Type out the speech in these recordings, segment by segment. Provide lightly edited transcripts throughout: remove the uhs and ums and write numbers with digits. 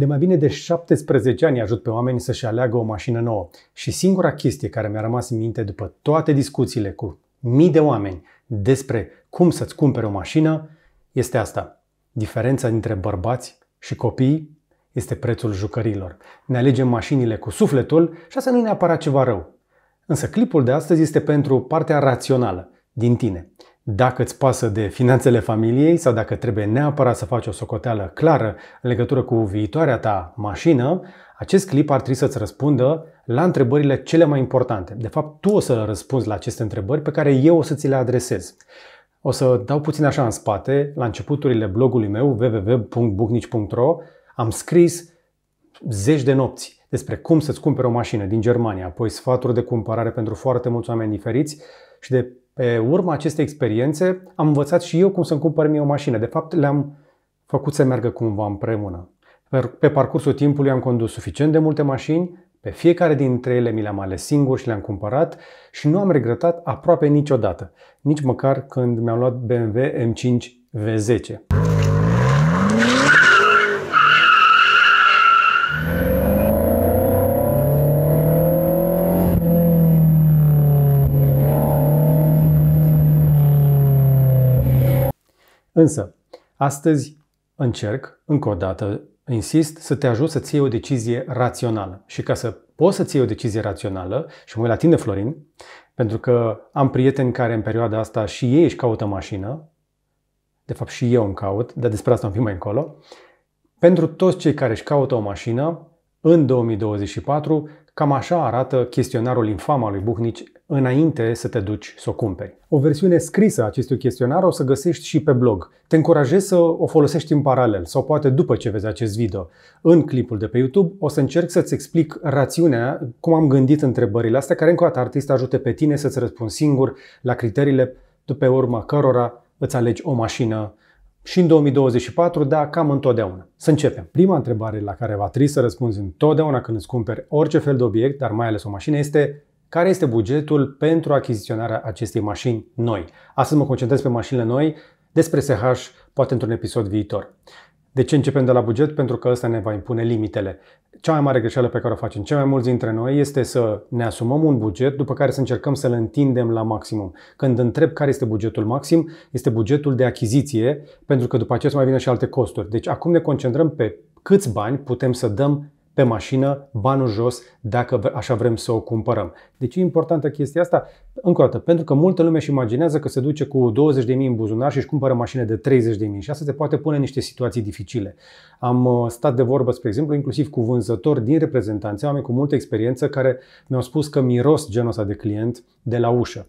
De mai bine de 17 ani ajut pe oameni să-și aleagă o mașină nouă și singura chestie care mi-a rămas în minte după toate discuțiile cu mii de oameni despre cum să-ți cumpere o mașină este asta. Diferența dintre bărbați și copii este prețul jucăriilor. Ne alegem mașinile cu sufletul și asta nu e neapărat ceva rău. Însă clipul de astăzi este pentru partea rațională din tine. Dacă îți pasă de finanțele familiei sau dacă trebuie neapărat să faci o socoteală clară în legătură cu viitoarea ta mașină, acest clip ar trebui să-ți răspundă la întrebările cele mai importante. De fapt, tu o să răspunzi la aceste întrebări pe care eu o să ți le adresez. O să dau puțin așa în spate, la începuturile blogului meu www.bucnici.ro am scris zeci de nopți despre cum să-ți cumperi o mașină din Germania, apoi sfaturi de cumpărare pentru foarte mulți oameni diferiți și de pe urma acestei experiențe am învățat și eu cum să-mi cumpăr mie o mașină. De fapt, le-am făcut să meargă cumva împreună. Pe parcursul timpului am condus suficient de multe mașini, pe fiecare dintre ele mi le-am ales singur și le-am cumpărat și nu am regretat aproape niciodată. Nici măcar când mi-am luat BMW M5 V10. Însă, astăzi încerc, încă o dată, insist, să te ajut să-ți iei o decizie rațională. Și ca să poți să-ți iei o decizie rațională, și mă uit la tine, Florin, pentru că am prieteni care în perioada asta și ei își caută mașină, de fapt și eu îmi caut, dar despre asta am fi mai încolo, pentru toți cei care își caută o mașină, în 2024, cam așa arată chestionarul infam al lui Bucnici înainte să te duci să o cumperi. O versiune scrisă a acestui chestionar o să găsești și pe blog. Te încurajez să o folosești în paralel sau poate după ce vezi acest video. În clipul de pe YouTube o să încerc să-ți explic rațiunea, cum am gândit întrebările astea, care încă o dată ar trebui să te ajute pe tine să-ți răspunzi singur la criteriile după urma cărora îți alegi o mașină și în 2024, da, cam întotdeauna. Să începem. Prima întrebare la care va trebui să răspunzi întotdeauna când îți cumperi orice fel de obiect, dar mai ales o mașină, este care este bugetul pentru achiziționarea acestei mașini noi. Astăzi mă concentrez pe mașinile noi, despre SH poate într-un episod viitor. De ce începem de la buget? Pentru că ăsta ne va impune limitele. Cea mai mare greșeală pe care o facem cei mai mulți dintre noi este să ne asumăm un buget, după care să încercăm să-l întindem la maximum. Când întreb care este bugetul maxim, este bugetul de achiziție, pentru că după aceea mai vine și alte costuri. Deci acum ne concentrăm pe câți bani putem să dăm pe mașină, banul jos, dacă așa vrem să o cumpărăm. De ce e importantă chestia asta? Încă o dată, pentru că multă lume își imaginează că se duce cu 20.000 în buzunar și își cumpără mașină de 30.000 și asta se poate pune în niște situații dificile. Am stat de vorbă, spre exemplu, inclusiv cu vânzători din reprezentanțe, oameni cu multă experiență care mi-au spus că miros genul ăsta de client de la ușă.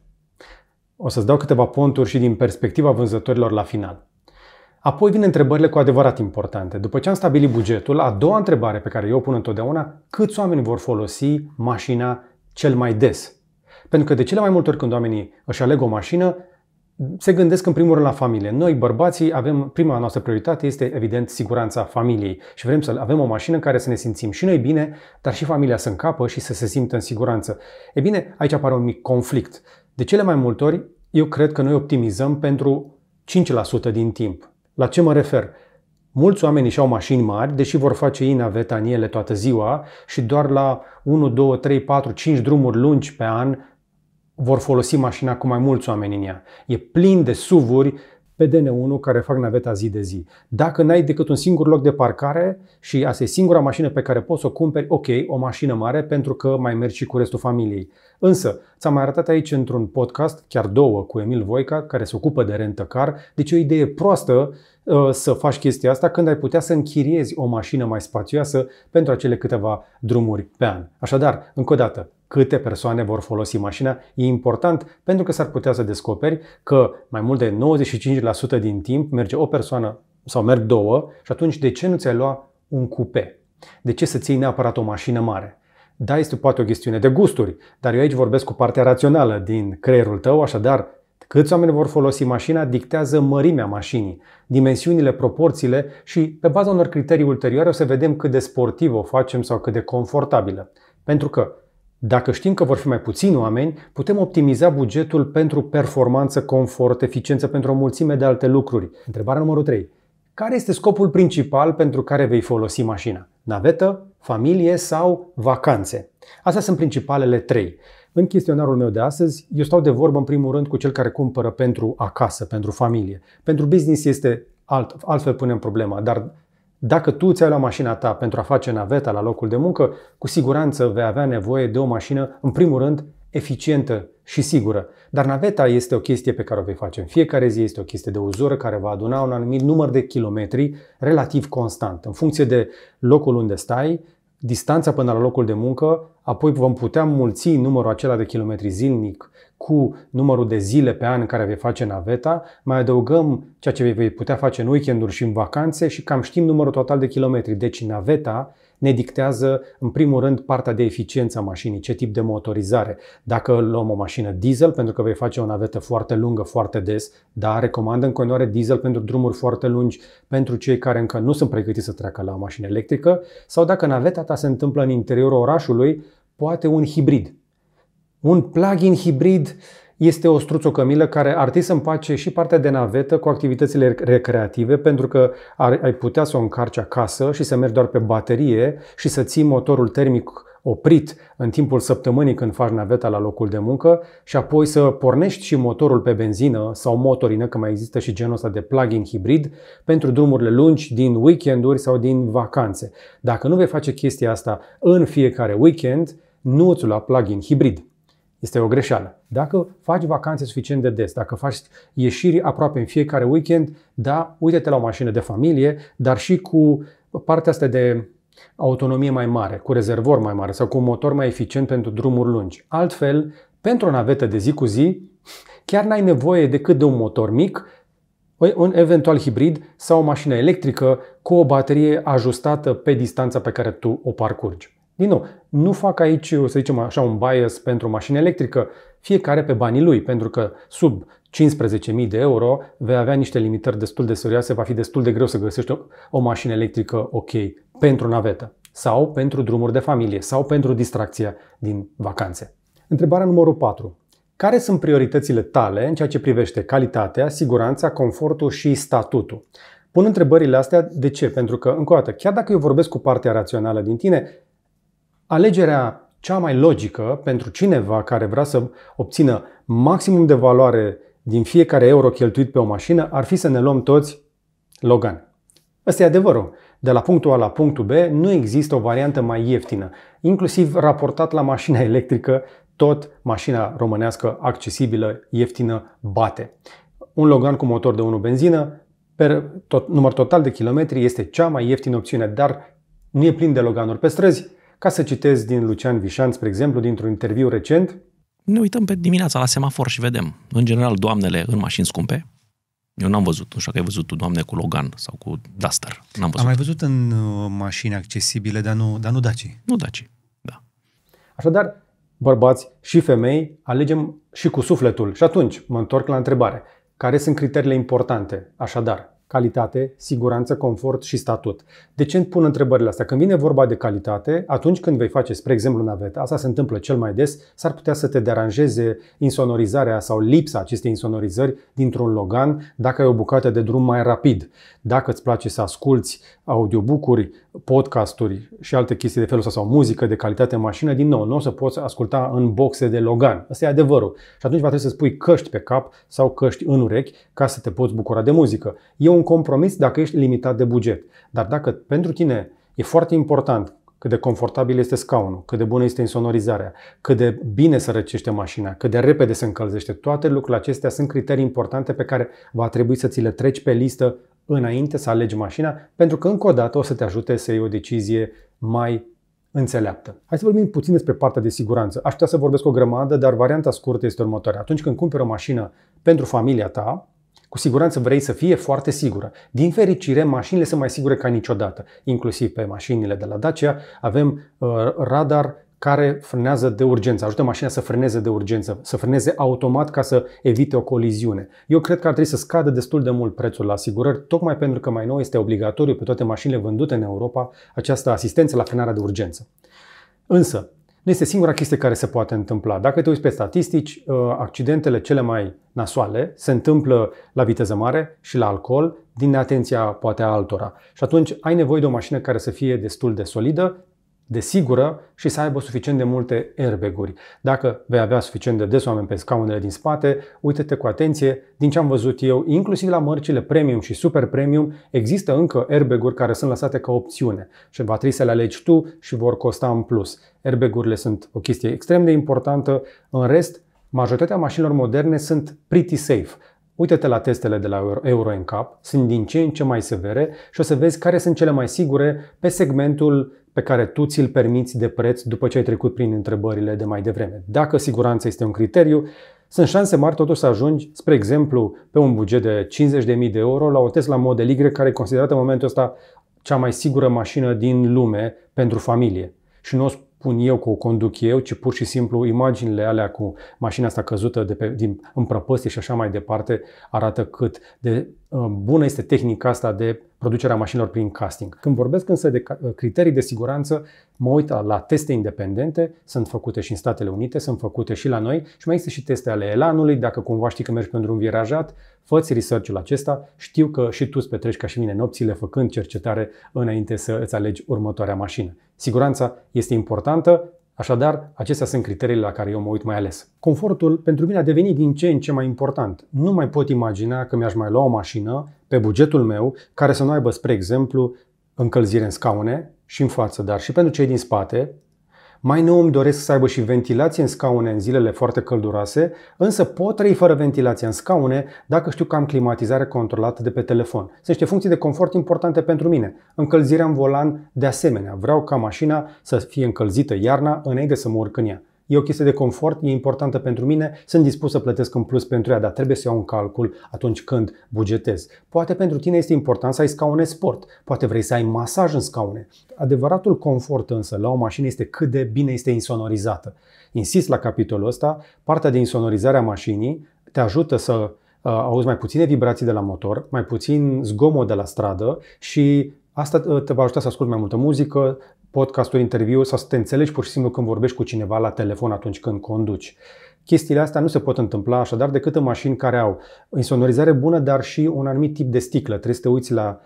O să-ți dau câteva ponturi și din perspectiva vânzătorilor la final. Apoi vin întrebările cu adevărat importante. După ce am stabilit bugetul, a doua întrebare pe care eu o pun întotdeauna, câți oameni vor folosi mașina cel mai des? Pentru că de cele mai multe ori când oamenii își aleg o mașină, se gândesc în primul rând la familie. Noi, bărbații, prima noastră prioritate este, evident, siguranța familiei. Și vrem să avem o mașină în care să ne simțim și noi bine, dar și familia să încapă și să se simtă în siguranță. E bine, aici apare un mic conflict. De cele mai multe ori, eu cred că noi optimizăm pentru 5% din timp. La ce mă refer? Mulți oameni își au mașini mari, deși vor face ei naveta în ele toată ziua și doar la 1, 2, 3, 4, 5 drumuri lungi pe an vor folosi mașina cu mai mulți oameni în ea. E plin de SUV-uri pe DN1 care fac naveta zi de zi. Dacă n-ai decât un singur loc de parcare și asta e singura mașină pe care poți să o cumperi, ok, o mașină mare pentru că mai mergi și cu restul familiei. Însă, ți-am mai arătat aici într-un podcast, chiar două, cu Emil Voica, care se ocupă de rent-a-car, deci e o idee proastă să faci chestia asta când ai putea să închiriezi o mașină mai spațioasă pentru acele câteva drumuri pe an. Așadar, încă o dată, câte persoane vor folosi mașina e important pentru că s-ar putea să descoperi că mai mult de 95% din timp merge o persoană sau merg două și atunci de ce nu ți-ai lua un cupe? De ce să-ți iei neapărat o mașină mare? Da, este poate o chestiune de gusturi, dar eu aici vorbesc cu partea rațională din creierul tău, așadar câți oameni vor folosi mașina dictează mărimea mașinii, dimensiunile, proporțiile și pe baza unor criterii ulterioare o să vedem cât de sportiv o facem sau cât de confortabilă. Pentru că dacă știm că vor fi mai puțini oameni, putem optimiza bugetul pentru performanță, confort, eficiență, pentru o mulțime de alte lucruri. Întrebarea numărul 3. Care este scopul principal pentru care vei folosi mașina? navetă, familie sau vacanțe. Astea sunt principalele 3. În chestionarul meu de astăzi, eu stau de vorbă în primul rând cu cel care cumpără pentru acasă, pentru familie. Pentru business este altfel punem problema, dar dacă tu ți-ai luat mașina ta pentru a face naveta la locul de muncă, cu siguranță vei avea nevoie de o mașină, în primul rând, eficientă și sigură. Dar naveta este o chestie pe care o vei face în fiecare zi, este o chestie de uzură care va aduna un anumit număr de kilometri relativ constant. În funcție de locul unde stai, distanța până la locul de muncă, apoi vom putea mulți numărul acela de kilometri zilnic cu numărul de zile pe an în care vei face naveta, mai adăugăm ceea ce vei putea face în weekenduri și în vacanțe și cam știm numărul total de kilometri. Deci naveta ne dictează în primul rând partea de eficiență a mașinii, ce tip de motorizare. Dacă luăm o mașină diesel, pentru că vei face o navetă foarte lungă, foarte des, dar recomandă în continuare diesel pentru drumuri foarte lungi, pentru cei care încă nu sunt pregătiți să treacă la o mașină electrică, sau dacă naveta ta se întâmplă în interiorul orașului, poate un hibrid. Un plug-in hibrid este o struțocămilă care ar trebui să împace și partea de navetă cu activitățile recreative, pentru că ai putea să o încarci acasă și să mergi doar pe baterie și să ții motorul termic oprit în timpul săptămânii când faci naveta la locul de muncă și apoi să pornești și motorul pe benzină sau motorină, că mai există și genul ăsta de plug-in hibrid, pentru drumurile lungi din weekenduri sau din vacanțe. Dacă nu vei face chestia asta în fiecare weekend, nu îți lua plug-in hibrid. Este o greșeală. Dacă faci vacanțe suficient de des, dacă faci ieșiri aproape în fiecare weekend, da, uite-te la o mașină de familie, dar și cu partea asta de autonomie mai mare, cu rezervor mai mare sau cu un motor mai eficient pentru drumuri lungi. Altfel, pentru o navetă de zi cu zi, chiar n-ai nevoie decât de un motor mic, un eventual hibrid sau o mașină electrică cu o baterie ajustată pe distanța pe care tu o parcurgi. Din nou, nu fac aici, să zicem așa, un bias pentru o mașină electrică, fiecare pe banii lui, pentru că sub 15.000 de euro vei avea niște limitări destul de serioase, va fi destul de greu să găsești o mașină electrică ok pentru navetă sau pentru drumuri de familie sau pentru distracția din vacanțe. Întrebarea numărul 4. Care sunt prioritățile tale în ceea ce privește calitatea, siguranța, confortul și statutul? Pun întrebările astea de ce? Pentru că, încă o dată, chiar dacă eu vorbesc cu partea rațională din tine, alegerea cea mai logică pentru cineva care vrea să obțină maximum de valoare din fiecare euro cheltuit pe o mașină ar fi să ne luăm toți Logan. Ăsta e adevărul. De la punctul A la punctul B nu există o variantă mai ieftină. Inclusiv raportat la mașina electrică, tot mașina românească accesibilă, ieftină, bate. Un Logan cu motor de 1 benzină, număr total de kilometri, este cea mai ieftină opțiune, dar nu e plin de Loganuri pe străzi. Ca să citez din Lucian Vișan, spre exemplu, dintr-un interviu recent. Ne uităm pe dimineața la semafor și vedem, în general, doamnele în mașini scumpe. Eu n-am văzut, nu știu că ai văzut tu doamne cu Logan sau cu Duster. N-am văzut. Am mai văzut în mașini accesibile, dar nu Daci. Nu Daci, da. Așadar, bărbați și femei, alegem și cu sufletul. Și atunci mă întorc la întrebare. Care sunt criteriile importante? Așadar, calitate, siguranță, confort și statut. De ce îmi pun întrebările astea? Când vine vorba de calitate, atunci când vei face, spre exemplu, naveta, asta se întâmplă cel mai des, s-ar putea să te deranjeze insonorizarea sau lipsa acestei insonorizări dintr-un Logan dacă ai o bucată de drum mai rapid. Dacă îți place să asculți audiobook-uri, podcasturi și alte chestii de felul ăsta sau muzică de calitate în mașină, din nou, nu o să poți asculta în boxe de Logan. Asta e adevărul. Și atunci va trebui să-ți pui căști pe cap sau căști în urechi ca să te poți bucura de muzică. E un compromis dacă ești limitat de buget. Dar dacă pentru tine e foarte important cât de confortabil este scaunul, cât de bună este insonorizarea, cât de bine se răcește mașina, cât de repede se încălzește, toate lucrurile acestea sunt criterii importante pe care va trebui să ți le treci pe listă înainte să alegi mașina, pentru că încă o dată o să te ajute să iei o decizie mai înțeleaptă. Hai să vorbim puțin despre partea de siguranță. Aș putea să vorbesc o grămadă, dar varianta scurtă este următoarea. Atunci când cumperi o mașină pentru familia ta, cu siguranță vrei să fie foarte sigură. Din fericire, mașinile sunt mai sigure ca niciodată. Inclusiv pe mașinile de la Dacia avem radar care frânează de urgență, ajută mașina să frâneze de urgență, să frâneze automat ca să evite o coliziune. Eu cred că ar trebui să scadă destul de mult prețul la asigurări, tocmai pentru că mai nou este obligatoriu pe toate mașinile vândute în Europa această asistență la frânarea de urgență. Însă, Nu este singura chestie care se poate întâmpla. Dacă te uiți pe statistici, accidentele cele mai nasoale se întâmplă la viteză mare și la alcool, din neatenția poate a altora. Și atunci ai nevoie de o mașină care să fie destul de solidă, de sigură și să aibă suficient de multe airbag-uri. Dacă vei avea suficient de des oameni pe scaunele din spate, uite-te cu atenție, din ce am văzut eu, inclusiv la mărcile premium și super premium, există încă airbag-uri care sunt lăsate ca opțiune și va trebui să le alegi tu și vor costa în plus. Airbag-urile sunt o chestie extrem de importantă, în rest, majoritatea mașinilor moderne sunt pretty safe. Uite-te la testele de la Euro NCAP, sunt din ce în ce mai severe și o să vezi care sunt cele mai sigure pe segmentul pe care tu ți-l permiți de preț după ce ai trecut prin întrebările de mai devreme. Dacă siguranța este un criteriu, sunt șanse mari totuși să ajungi, spre exemplu, pe un buget de 50.000 de euro la o Tesla Model Y, care e considerată în momentul ăsta cea mai sigură mașină din lume pentru familie. Și nu o spun eu că o conduc eu, ci pur și simplu imaginile alea cu mașina asta căzută în prăpăstie și așa mai departe arată cât de bună este tehnica asta de producerea mașinilor prin casting. Când vorbesc însă de criterii de siguranță, mă uit la teste independente, sunt făcute și în Statele Unite, sunt făcute și la noi și mai există și teste ale elanului, dacă cumva știi că mergi pentru un virajat, fă-ți research-ul acesta, știu că și tu îți petreci ca și mine nopțile făcând cercetare înainte să îți alegi următoarea mașină. Siguranța este importantă, așadar, acestea sunt criteriile la care eu mă uit mai ales. Confortul pentru mine a devenit din ce în ce mai important. Nu mai pot imagina că mi-aș mai lua o mașină pe bugetul meu care să nu aibă, spre exemplu, încălzire în scaune și în față, dar și pentru cei din spate. Mai nou îmi doresc să aibă și ventilație în scaune în zilele foarte călduroase, însă pot trăi fără ventilație în scaune dacă știu că am climatizare controlată de pe telefon. Sunt niște funcții de confort importante pentru mine. Încălzirea în volan, de asemenea. Vreau ca mașina să fie încălzită iarna înainte să mă urc în ea. E o chestie de confort, e importantă pentru mine, sunt dispus să plătesc în plus pentru ea, dar trebuie să iau în calcul atunci când bugetez. Poate pentru tine este important să ai scaune sport, poate vrei să ai masaj în scaune. Adevăratul confort însă la o mașină este cât de bine este insonorizată. Insist la capitolul ăsta, partea de insonorizare a mașinii te ajută să auzi mai puține vibrații de la motor, mai puțin zgomot de la stradă și asta te va ajuta să asculti mai multă muzică, podcasturi, interviuri sau să te înțelegi pur și simplu când vorbești cu cineva la telefon atunci când conduci. Chestiile astea nu se pot întâmpla așadar decât în mașini care au insonorizare bună, dar și un anumit tip de sticlă. Trebuie să te uiți la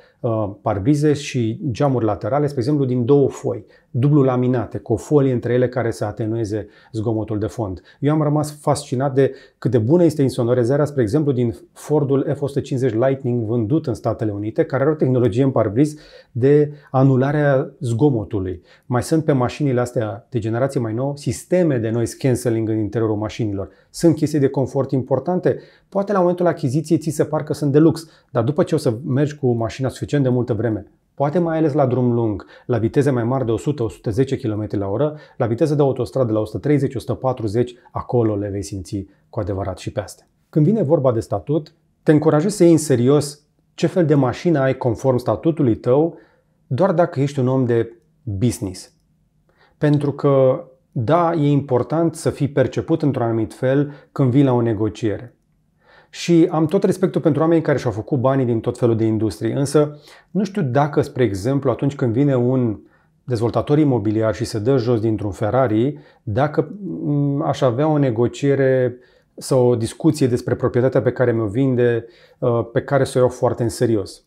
parbrize și geamuri laterale, spre exemplu, din două foi, dublu laminate, cu o folie între ele care să atenueze zgomotul de fond. Eu am rămas fascinat de cât de bună este insonorizarea, spre exemplu, din Fordul F-150 Lightning vândut în Statele Unite, care are o tehnologie în parbriz de anularea zgomotului. Mai sunt pe mașinile astea de generație mai nouă sisteme de noise cancelling în interiorul mașinilor. Sunt chestii de confort importante. Poate la momentul achiziției ți se par că sunt de lux, dar după ce o să mergi cu mașina suficient de multă vreme, poate mai ales la drum lung, la viteze mai mari de 100-110 km/h, la viteză de autostradă la 130-140, acolo le vei simți cu adevărat și pe astea. Când vine vorba de statut, te încurajez să iei în serios ce fel de mașină ai conform statutului tău, doar dacă ești un om de business. Pentru că, da, e important să fii perceput într-un anumit fel când vii la o negociere. Și am tot respectul pentru oamenii care și-au făcut banii din tot felul de industrie, însă nu știu dacă, spre exemplu, atunci când vine un dezvoltator imobiliar și se dă jos dintr-un Ferrari, dacă aș avea o negociere sau o discuție despre proprietatea pe care mi-o vinde, pe care să o iau foarte în serios.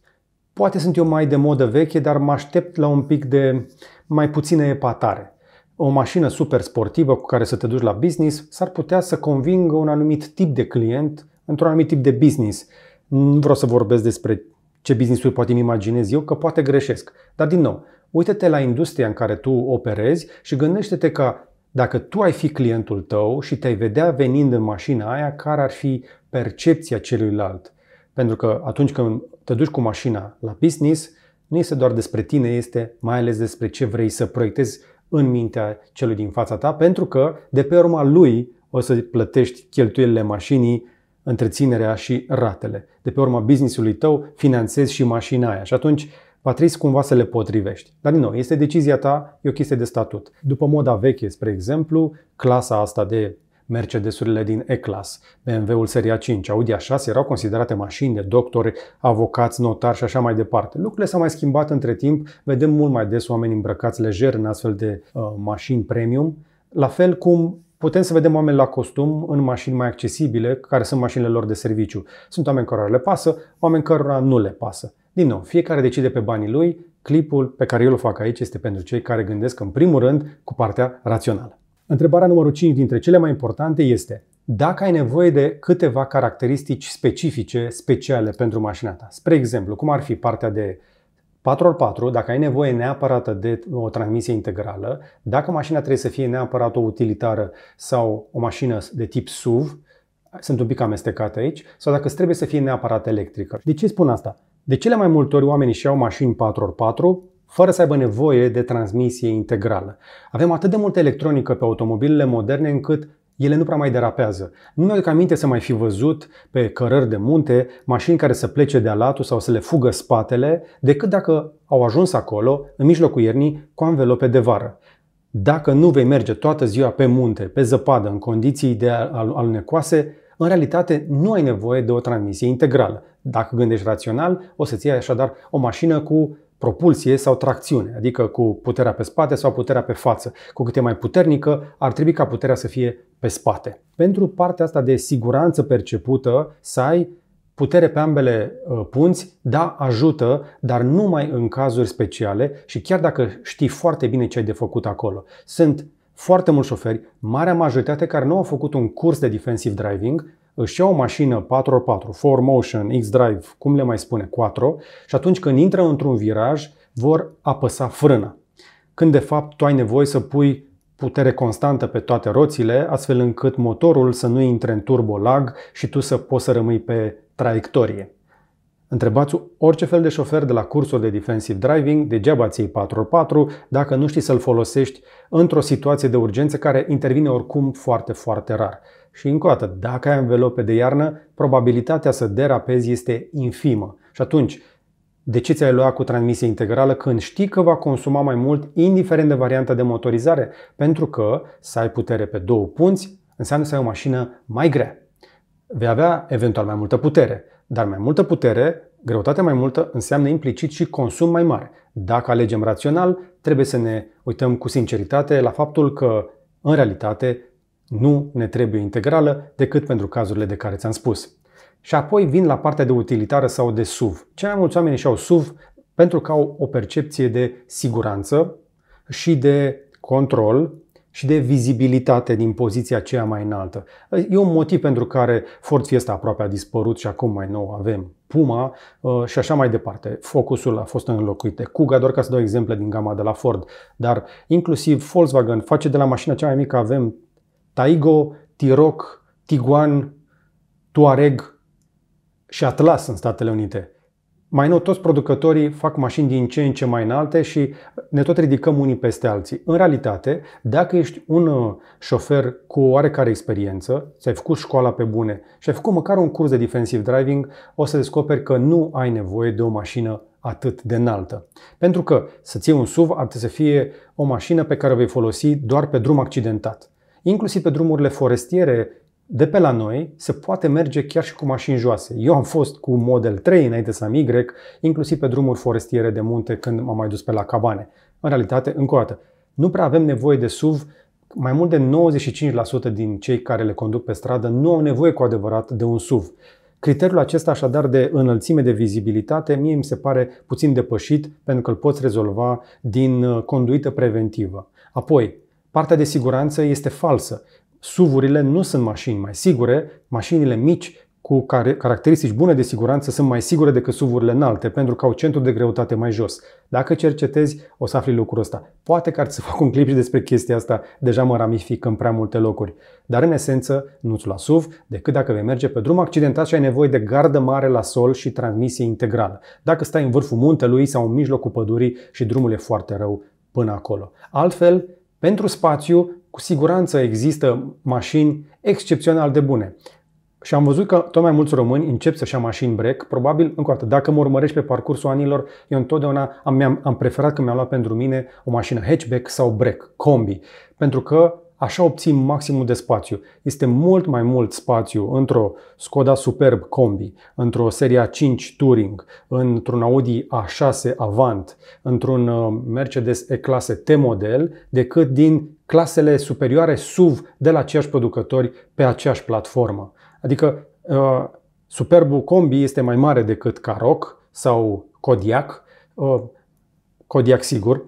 Poate sunt eu mai de modă veche, dar mă aștept la un pic de mai puțină epatare. O mașină super sportivă cu care să te duci la business s-ar putea să convingă un anumit tip de client într-un anumit tip de business. Nu vreau să vorbesc despre ce business-uri poate îmi imaginez eu, că poate greșesc. Dar din nou, uite-te la industria în care tu operezi și gândește-te că dacă tu ai fi clientul tău și te-ai vedea venind în mașina aia, care ar fi percepția celuilalt. Pentru că atunci când te duci cu mașina la business, nu este doar despre tine, este mai ales despre ce vrei să proiectezi în mintea celui din fața ta, pentru că de pe urma lui o să plătești cheltuielile mașinii, întreținerea și ratele. De pe urma business-ului tău finanțezi și mașina aia și atunci va trebui cumva să le potrivești. Dar din nou, este decizia ta, e o chestie de statut. După moda veche, spre exemplu, clasa asta de Mercedes-urile din E-Class, BMW-ul seria 5, Audi A6 erau considerate mașini de doctori, avocați, notari și așa mai departe. Lucrurile s-au mai schimbat între timp, vedem mult mai des oameni îmbrăcați lejer în astfel de mașini premium, La fel cum putem să vedem oameni la costum în mașini mai accesibile, care sunt mașinile lor de serviciu. Sunt oameni cărora le pasă, oameni cărora nu le pasă. Din nou, fiecare decide pe banii lui. Clipul pe care eu îl fac aici este pentru cei care gândesc în primul rând cu partea rațională. Întrebarea numărul 5 dintre cele mai importante este: dacă ai nevoie de câteva caracteristici specifice, speciale pentru mașina ta. Spre exemplu, cum ar fi partea de 4x4, dacă ai nevoie neapărat de o transmisie integrală, dacă mașina trebuie să fie neapărat o utilitară sau o mașină de tip SUV, sunt un pic amestecate aici, sau dacă trebuie să fie neapărat electrică. De ce spun asta? De cele mai multe ori oamenii și-au mașini 4x4 fără să aibă nevoie de transmisie integrală. Avem atât de multă electronică pe automobilele moderne încât ele nu prea mai derapează. Nu mi-aduc aminte să mai fi văzut pe cărări de munte mașini care să plece de alatul sau să le fugă spatele, decât dacă au ajuns acolo, în mijlocul iernii, cu anvelope de vară. Dacă nu vei merge toată ziua pe munte, pe zăpadă, în condiții de alunecoase, în realitate nu ai nevoie de o transmisie integrală. Dacă gândești rațional, o să-ți iei așadar o mașină cu propulsie sau tracțiune, adică cu puterea pe spate sau puterea pe față. Cu cât e mai puternică, ar trebui ca puterea să fie pe spate. Pentru partea asta de siguranță percepută, să ai putere pe ambele punți, da, ajută, dar numai în cazuri speciale și chiar dacă știi foarte bine ce ai de făcut acolo. Sunt foarte mulți șoferi, marea majoritate, care nu au făcut un curs de defensive driving, își iau o mașină 4x4, 4Motion, X-Drive, cum le mai spune, 4, și atunci când intră într-un viraj, vor apăsa frâna. Când de fapt tu ai nevoie să pui putere constantă pe toate roțile, astfel încât motorul să nu intre în turbolag și tu să poți să rămâi pe traiectorie. Întrebați orice fel de șofer de la cursuri de defensive driving, degeaba îți iei 4x4 dacă nu știi să-l folosești într-o situație de urgență care intervine oricum foarte, foarte rar. Și încă o dată, dacă ai anvelope de iarnă, probabilitatea să derapezi este infimă. Și atunci, de ce ți-ai luat cu transmisie integrală când știi că va consuma mai mult, indiferent de varianta de motorizare? Pentru că să ai putere pe două punți înseamnă să ai o mașină mai grea. Vei avea eventual mai multă putere, dar mai multă putere, greutate mai multă, înseamnă implicit și consum mai mare. Dacă alegem rațional, trebuie să ne uităm cu sinceritate la faptul că, în realitate, nu ne trebuie integrală decât pentru cazurile de care ți-am spus. Și apoi vin la partea de utilitară sau de SUV. Cei mai mulți oameni își au SUV pentru că au o percepție de siguranță și de control și de vizibilitate din poziția aceea mai înaltă. E un motiv pentru care Ford Fiesta aproape a dispărut și acum mai nou avem Puma și așa mai departe. Focusul a fost înlocuit de Kuga, doar ca să dau exemple din gama de la Ford. Dar inclusiv Volkswagen face de la mașina cea mai mică, avem Taigo, T-Roc, Tiguan, Touareg și Atlas în Statele Unite. Mai nou, toți producătorii fac mașini din ce în ce mai înalte și ne tot ridicăm unii peste alții. În realitate, dacă ești un șofer cu oarecare experiență, ți-ai făcut școala pe bune și ai făcut măcar un curs de defensive driving, o să descoperi că nu ai nevoie de o mașină atât de înaltă. Pentru că să-ți iei un SUV ar trebui să fie o mașină pe care o vei folosi doar pe drum accidentat. Inclusiv pe drumurile forestiere de pe la noi se poate merge chiar și cu mașini joase. Eu am fost cu Model 3 înainte să am Y, inclusiv pe drumuri forestiere de munte când m-am mai dus pe la cabane. În realitate, încă o dată, nu prea avem nevoie de SUV. Mai mult de 95% din cei care le conduc pe stradă nu au nevoie cu adevărat de un SUV. Criteriul acesta așadar de înălțime, de vizibilitate, mie mi se pare puțin depășit pentru că îl poți rezolva din conduită preventivă. Apoi, partea de siguranță este falsă. SUV-urile nu sunt mașini mai sigure, mașinile mici cu caracteristici bune de siguranță sunt mai sigure decât SUV-urile înalte pentru că au centru de greutate mai jos. Dacă cercetezi, o să afli lucrul ăsta. Poate că ar să fac un clip și despre chestia asta, deja mă ramific în prea multe locuri. Dar în esență, nu-ți lua SUV decât dacă vei merge pe drum accidentat și ai nevoie de gardă mare la sol și transmisie integrală. Dacă stai în vârful muntelui sau în mijlocul pădurii și drumul e foarte rău până acolo. Altfel, pentru spațiu, cu siguranță există mașini excepțional de bune. Și am văzut că tot mai mulți români încep să-și ia mașini break. Probabil, încă o dată, dacă mă urmărești pe parcursul anilor, eu întotdeauna am preferat că mi-am luat pentru mine o mașină hatchback sau break, combi. Pentru că așa obții maximul de spațiu. Este mult mai mult spațiu într-o Skoda Superb Combi, într-o seria 5 Touring, într-un Audi A6 Avant, într-un Mercedes E-clase T-model, decât din clasele superioare SUV de la aceiași producători pe aceeași platformă. Adică Superbul Combi este mai mare decât Karoq sau Kodiaq, Kodiaq sigur.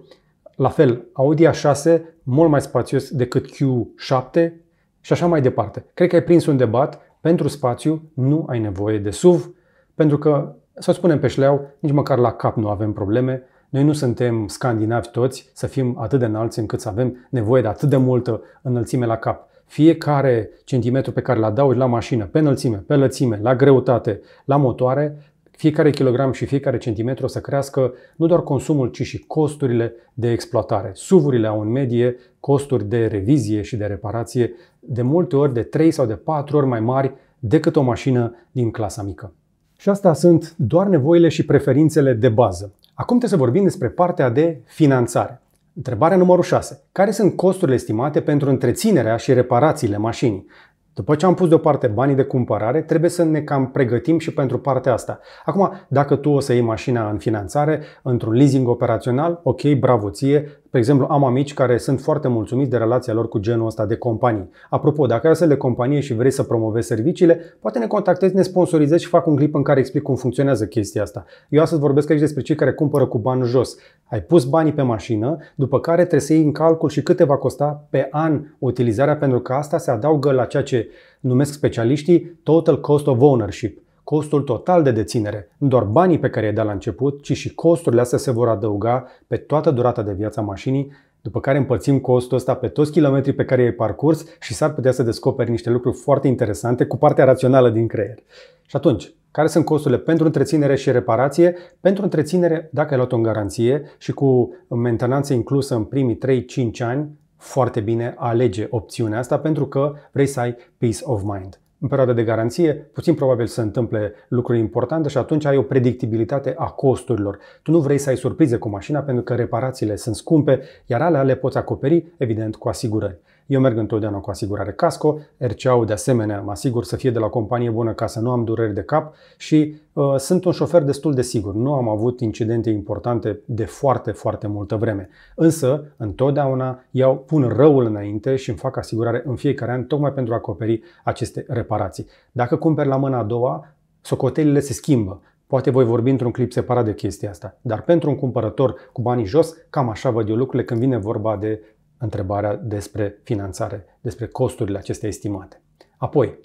La fel, Audi A6 mult mai spațios decât Q7 și așa mai departe. Cred că ai prins un debat. Pentru spațiu nu ai nevoie de SUV, pentru că, să spunem pe șleau, nici măcar la cap nu avem probleme. Noi nu suntem scandinavi toți să fim atât de înalți încât să avem nevoie de atât de multă înălțime la cap. Fiecare centimetru pe care îl adaugi la mașină, pe înălțime, pe lățime, la greutate, la motoare, fiecare kilogram și fiecare centimetru o să crească nu doar consumul, ci și costurile de exploatare. SUV-urile au în medie costuri de revizie și de reparație de multe ori de 3 sau de 4 ori mai mari decât o mașină din clasa mică. Și astea sunt doar nevoile și preferințele de bază. Acum trebuie să vorbim despre partea de finanțare. Întrebarea numărul 6. Care sunt costurile estimate pentru întreținerea și reparațiile mașinii? După ce am pus deoparte banii de cumpărare, trebuie să ne cam pregătim și pentru partea asta. Acum, dacă tu o să iei mașina în finanțare, într-un leasing operațional, ok, bravo ție. De exemplu, am amici care sunt foarte mulțumiți de relația lor cu genul ăsta de companii. Apropo, dacă ai astfel de companie și vrei să promovezi serviciile, poate ne contactezi, ne sponsorizezi și fac un clip în care explic cum funcționează chestia asta. Eu astăzi vorbesc aici despre cei care cumpără cu bani jos. Ai pus banii pe mașină, după care trebuie să iei în calcul și cât te va costa pe an utilizarea, pentru că asta se adaugă la ceea ce numesc specialiștii Total Cost of Ownership. Costul total de deținere. Nu doar banii pe care i-ai dat la început, ci și costurile astea se vor adăuga pe toată durata de viață a mașinii, după care împărțim costul ăsta pe toți kilometrii pe care i-ai parcurs și s-ar putea să descoperi niște lucruri foarte interesante cu partea rațională din creier. Și atunci, care sunt costurile pentru întreținere și reparație? Pentru întreținere, dacă ai luat-o în garanție și cu mentenanță inclusă în primii 3-5 ani, foarte bine alege opțiunea asta pentru că vrei să ai peace of mind. În perioada de garanție, puțin probabil să se întâmple lucruri importante și atunci ai o predictibilitate a costurilor. Tu nu vrei să ai surprize cu mașina pentru că reparațiile sunt scumpe, iar alea le poți acoperi, evident, cu asigurări. Eu merg întotdeauna cu asigurare Casco, RCA-ul de asemenea mă asigur să fie de la companie bună ca să nu am dureri de cap și sunt un șofer destul de sigur. Nu am avut incidente importante de foarte, foarte multă vreme. Însă, întotdeauna pun răul înainte și îmi fac asigurare în fiecare an tocmai pentru a acoperi aceste reparații. Dacă cumperi la mâna a doua, socotelile se schimbă. Poate voi vorbi într-un clip separat de chestia asta. Dar pentru un cumpărător cu banii jos, cam așa văd eu lucrurile când vine vorba de întrebarea despre finanțare, despre costurile acestea estimate. Apoi,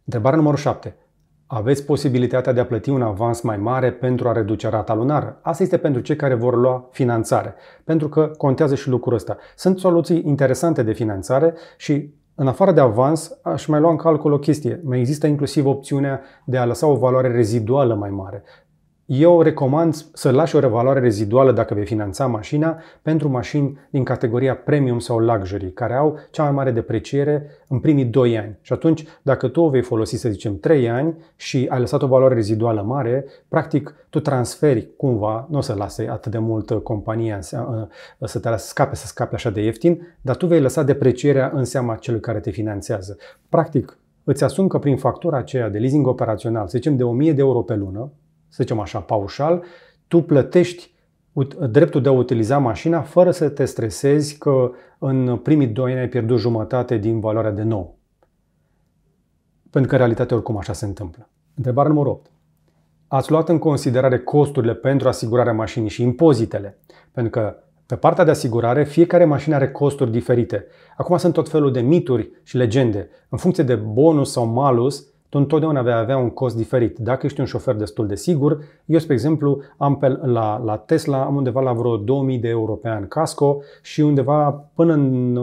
întrebarea numărul 7. Aveți posibilitatea de a plăti un avans mai mare pentru a reduce rata lunară? Asta este pentru cei care vor lua finanțare, pentru că contează și lucrul ăsta. Sunt soluții interesante de finanțare și în afară de avans, aș mai lua în calcul o chestie. Mai există inclusiv opțiunea de a lăsa o valoare reziduală mai mare. Eu recomand să lași o valoare reziduală dacă vei finanța mașina pentru mașini din categoria premium sau luxury, care au cea mai mare depreciere în primii 2 ani. Și atunci, dacă tu o vei folosi, să zicem, 3 ani și ai lăsat o valoare reziduală mare, practic tu transferi cumva, nu o să lase atât de mult compania să te scape așa de ieftin, dar tu vei lăsa deprecierea în seama celui care te finanțează. Practic, îți asumi că prin factura aceea de leasing operațional, să zicem de 1000 de euro pe lună, să zicem așa, paușal, tu plătești dreptul de a utiliza mașina fără să te stresezi că în primii 2 ani ai pierdut jumătate din valoarea de nou. Pentru că în realitate oricum așa se întâmplă. Întrebarea numărul 8. Ați luat în considerare costurile pentru asigurarea mașinii și impozitele? Pentru că pe partea de asigurare, fiecare mașină are costuri diferite. Acum sunt tot felul de mituri și legende. În funcție de bonus sau malus, tu întotdeauna vei avea un cost diferit. Dacă ești un șofer destul de sigur, eu, spre exemplu, am la Tesla am undeva la vreo 2000 de euro pe an casco și undeva până în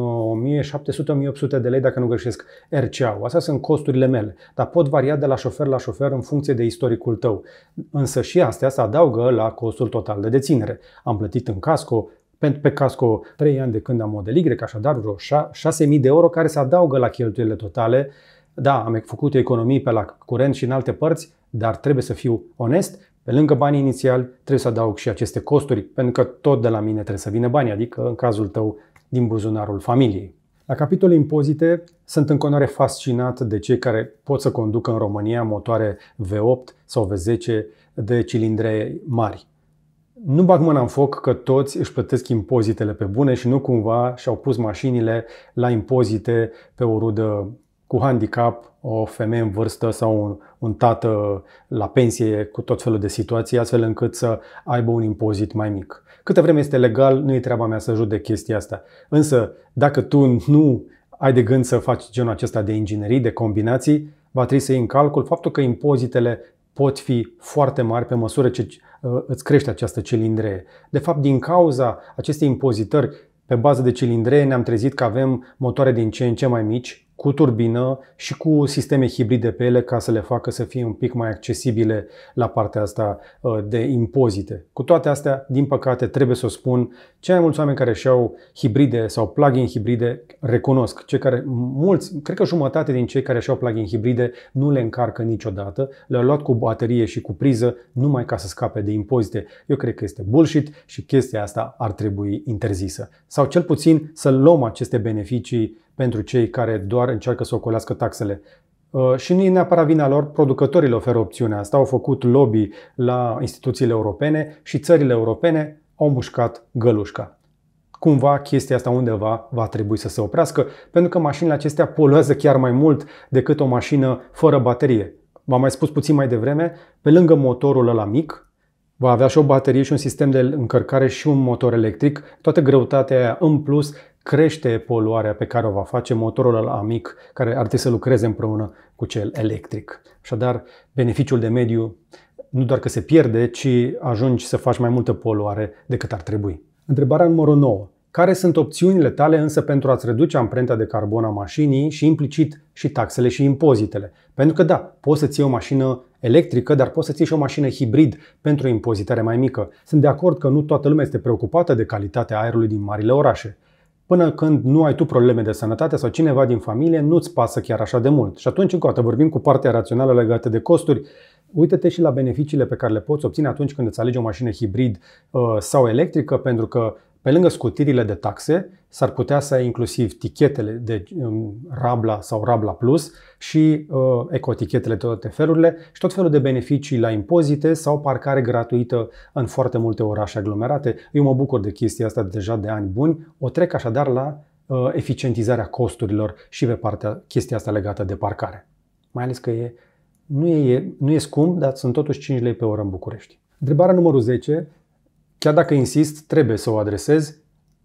1700-1800 de lei, dacă nu greșesc, RCA-ul. Astea sunt costurile mele, dar pot varia de la șofer la șofer în funcție de istoricul tău. Însă și astea se adaugă la costul total de deținere. Am plătit în casco, pe casco 3 ani de când am Model Y, așadar vreo 6000 de euro care se adaugă la cheltuielile totale. Da, am făcut economii pe la curent și în alte părți, dar trebuie să fiu onest, pe lângă banii inițiali trebuie să adaug și aceste costuri, pentru că tot de la mine trebuie să vină bani, adică în cazul tău din buzunarul familiei. La capitolul impozite, sunt în continuare fascinat de cei care pot să conducă în România motoare V8 sau V10 de cilindre mari. Nu bag mâna în foc că toți își plătesc impozitele pe bune și nu cumva și-au pus mașinile la impozite pe o rudă cu handicap, o femeie în vârstă sau un tată la pensie cu tot felul de situații, astfel încât să aibă un impozit mai mic. Câtă vreme este legal, nu e treaba mea să judec chestia asta. Însă, dacă tu nu ai de gând să faci genul acesta de inginerii, de combinații, va trebui să iei în calcul faptul că impozitele pot fi foarte mari pe măsură ce îți crește această cilindree. De fapt, din cauza acestei impozitări pe bază de cilindree, ne-am trezit că avem motoare din ce în ce mai mici, cu turbină și cu sisteme hibride pe ele ca să le facă să fie un pic mai accesibile la partea asta de impozite. Cu toate astea, din păcate, trebuie să o spun, cei mai mulți oameni care și-au hibride sau plug-in hibride recunosc. Mulți, cred că jumătate din cei care și-au plug-in hibride nu le încarcă niciodată, le-au luat cu baterie și cu priză numai ca să scape de impozite. Eu cred că este bullshit și chestia asta ar trebui interzisă. Sau cel puțin să luăm aceste beneficii pentru cei care doar încearcă să ocolească taxele. Și nu e neapărat vina lor, producătorii le oferă opțiunea asta, au făcut lobby la instituțiile europene și țările europene au mușcat gălușca. Cumva chestia asta undeva va trebui să se oprească, pentru că mașinile acestea poluează chiar mai mult decât o mașină fără baterie. V-am mai spus puțin mai devreme, pe lângă motorul ăla mic, va avea și o baterie și un sistem de încărcare și un motor electric. Toată greutatea aia în plus crește poluarea pe care o va face motorul ăla mic, care ar trebui să lucreze împreună cu cel electric. Așadar, beneficiul de mediu nu doar că se pierde, ci ajungi să faci mai multă poluare decât ar trebui. Întrebarea numărul 9. Care sunt opțiunile tale însă pentru a-ți reduce amprenta de carbon a mașinii și implicit și taxele și impozitele? Pentru că da, poți să-ți iei o mașină electrică, dar poți să-ți iei și o mașină hibrid pentru o impozitare mai mică. Sunt de acord că nu toată lumea este preocupată de calitatea aerului din marile orașe. Până când nu ai tu probleme de sănătate sau cineva din familie, nu-ți pasă chiar așa de mult. Și atunci, încă o dată, vorbim cu partea rațională legată de costuri. Uită-te și la beneficiile pe care le poți obține atunci când îți alegi o mașină hibrid sau electrică, pentru că pe lângă scutirile de taxe, s-ar putea să ai inclusiv tichetele de Rabla sau Rabla Plus și ecotichetele de toate felurile și tot felul de beneficii la impozite sau parcare gratuită în foarte multe orașe aglomerate. Eu mă bucur de chestia asta deja de ani buni. O trec așadar la eficientizarea costurilor și pe chestia asta legată de parcare. Mai ales că nu e scump, dar sunt totuși 5 lei pe oră în București. Întrebarea numărul 10. Chiar dacă insist, trebuie să o adresezi.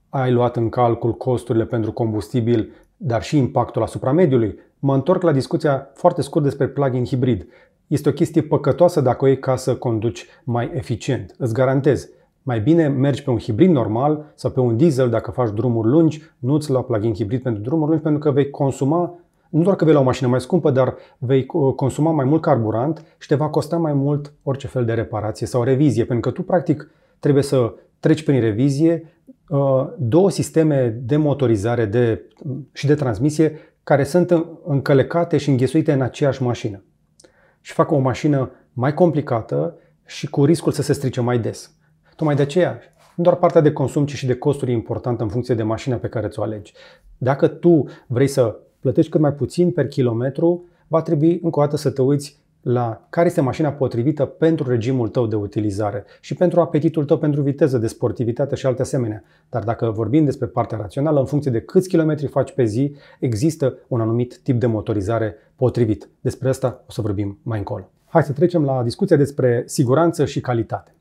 Ai luat în calcul costurile pentru combustibil, dar și impactul asupra mediului. Mă întorc la discuția foarte scurt despre plug-in hibrid. Este o chestie păcătoasă dacă o iei ca să conduci mai eficient. Îți garantez. Mai bine mergi pe un hibrid normal sau pe un diesel dacă faci drumuri lungi, nu-ți lua plug-in hibrid pentru drumuri lungi, pentru că vei consuma, nu doar că vei lua o mașină mai scumpă, dar vei consuma mai mult carburant și te va costa mai mult orice fel de reparație sau revizie, pentru că tu practic trebuie să treci prin revizie două sisteme de motorizare și de transmisie care sunt încălecate și înghesuite în aceeași mașină. Și fac o mașină mai complicată și cu riscul să se strice mai des. Tocmai de aceea, nu doar partea de consum, ci și de costuri e importantă în funcție de mașina pe care ți-o alegi. Dacă tu vrei să plătești cât mai puțin per kilometru, va trebui încă o dată să te uiți la care este mașina potrivită pentru regimul tău de utilizare și pentru apetitul tău pentru viteză, de sportivitate și alte asemenea. Dar dacă vorbim despre partea rațională, în funcție de câți kilometri faci pe zi, există un anumit tip de motorizare potrivit. Despre asta o să vorbim mai încolo. Hai să trecem la discuția despre siguranță și calitate.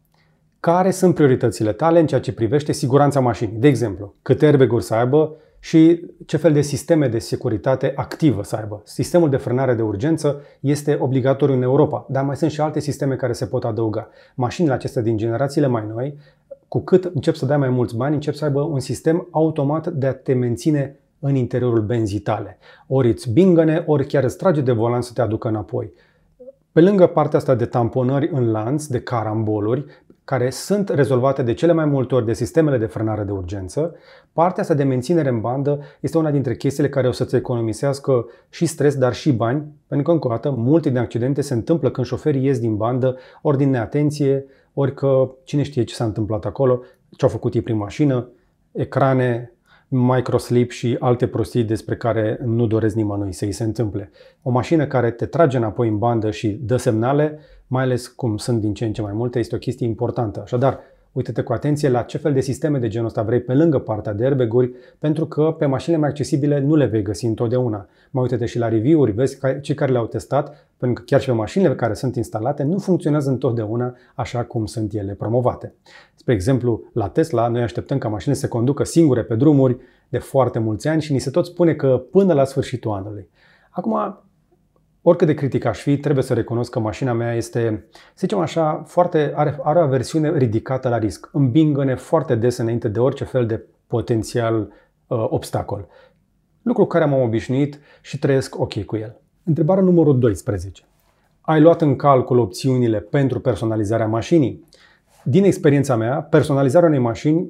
Care sunt prioritățile tale în ceea ce privește siguranța mașinii? De exemplu, câte airbag-uri să aibă și ce fel de sisteme de securitate activă să aibă. Sistemul de frânare de urgență este obligatoriu în Europa, dar mai sunt și alte sisteme care se pot adăuga. Mașinile acestea din generațiile mai noi, cu cât încep să dai mai mulți bani, încep să aibă un sistem automat de a te menține în interiorul benzii tale. Ori îți bingăne, ori chiar îți trage de volan să te aducă înapoi. Pe lângă partea asta de tamponări în lanț, de caramboluri, care sunt rezolvate de cele mai multe ori de sistemele de frânare de urgență, partea asta de menținere în bandă este una dintre chestiile care o să-ți economisească și stres, dar și bani, pentru că, încă o dată, multe din accidente se întâmplă când șoferii ies din bandă, ori din neatenție, ori că cine știe ce s-a întâmplat acolo, ce au făcut ei prin mașină, ecrane, microslip și alte prostii despre care nu doresc nimănui să îi se întâmple. O mașină care te trage înapoi în bandă și dă semnale, mai ales cum sunt din ce în ce mai multe, este o chestie importantă. Așadar, uită-te cu atenție la ce fel de sisteme de genul ăsta vrei pe lângă partea de airbag-uri, pentru că pe mașinile mai accesibile nu le vei găsi întotdeauna. Mai uită-te și la review-uri, vezi cei care le-au testat, pentru că chiar și pe mașinile care sunt instalate nu funcționează întotdeauna așa cum sunt ele promovate. Spre exemplu, la Tesla, noi așteptăm ca mașinile să se conducă singure pe drumuri de foarte mulți ani și ni se tot spune că până la sfârșitul anului. Acum, oricât de critic aș fi, trebuie să recunosc că mașina mea este, să zicem așa, are o aversiune ridicată la risc. Îmbingă-ne foarte des înainte de orice fel de potențial obstacol. Lucru cu care m-am obișnuit și trăiesc ok cu el. Întrebarea numărul 12. Ai luat în calcul opțiunile pentru personalizarea mașinii? Din experiența mea, personalizarea unei mașini,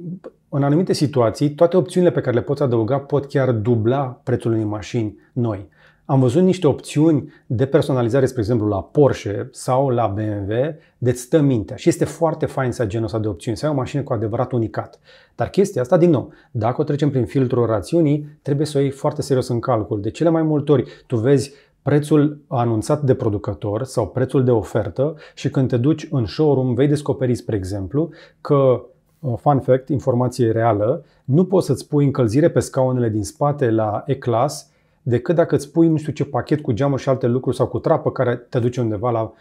în anumite situații, toate opțiunile pe care le poți adăuga pot chiar dubla prețul unei mașini noi. Am văzut niște opțiuni de personalizare, spre exemplu, la Porsche sau la BMW, de-ți stă mintea. Și este foarte fain să ai genul ăsta de opțiuni, să ai o mașină cu adevărat unicat. Dar chestia asta, din nou, dacă o trecem prin filtrul rațiunii, trebuie să o iei foarte serios în calcul. De cele mai multe ori, tu vezi prețul anunțat de producător sau prețul de ofertă și când te duci în showroom, vei descoperi, spre exemplu, că, fun fact, informație reală, nu poți să-ți pui încălzire pe scaunele din spate la E-Class decât dacă îți pui nu știu ce pachet cu geamuri și alte lucruri sau cu trapă care te duce undeva la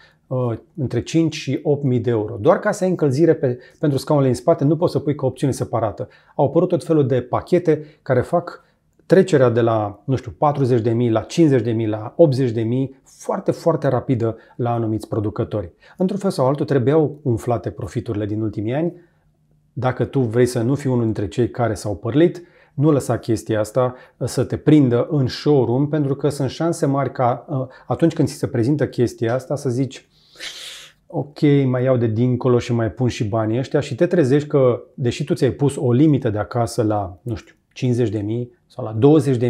între 5 și 8.000 de euro. Doar ca să ai încălzire pentru scaunele din spate nu poți să pui ca opțiune separată. Au apărut tot felul de pachete care fac trecerea de la, nu știu, 40.000 la 50.000 la 80.000 foarte, foarte rapidă la anumiți producători. Într-un fel sau altul trebuiau umflate profiturile din ultimii ani. Dacă tu vrei să nu fii unul dintre cei care s-au părlit, nu lăsa chestia asta să te prindă în showroom, pentru că sunt șanse mari ca atunci când ți se prezintă chestia asta să zici ok, mai iau de dincolo și mai pun și banii ăștia și te trezești că, deși tu ți-ai pus o limită de acasă la, nu știu, 50.000 sau la 20.000,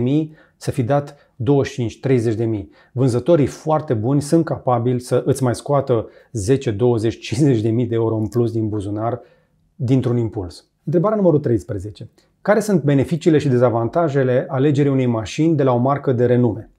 să fi dat 25-30.000. Vânzătorii foarte buni sunt capabili să îți mai scoată 10, 20, 50.000 de euro în plus din buzunar dintr-un impuls. Întrebarea numărul 13. Care sunt beneficiile și dezavantajele alegerii unei mașini de la o marcă de renume?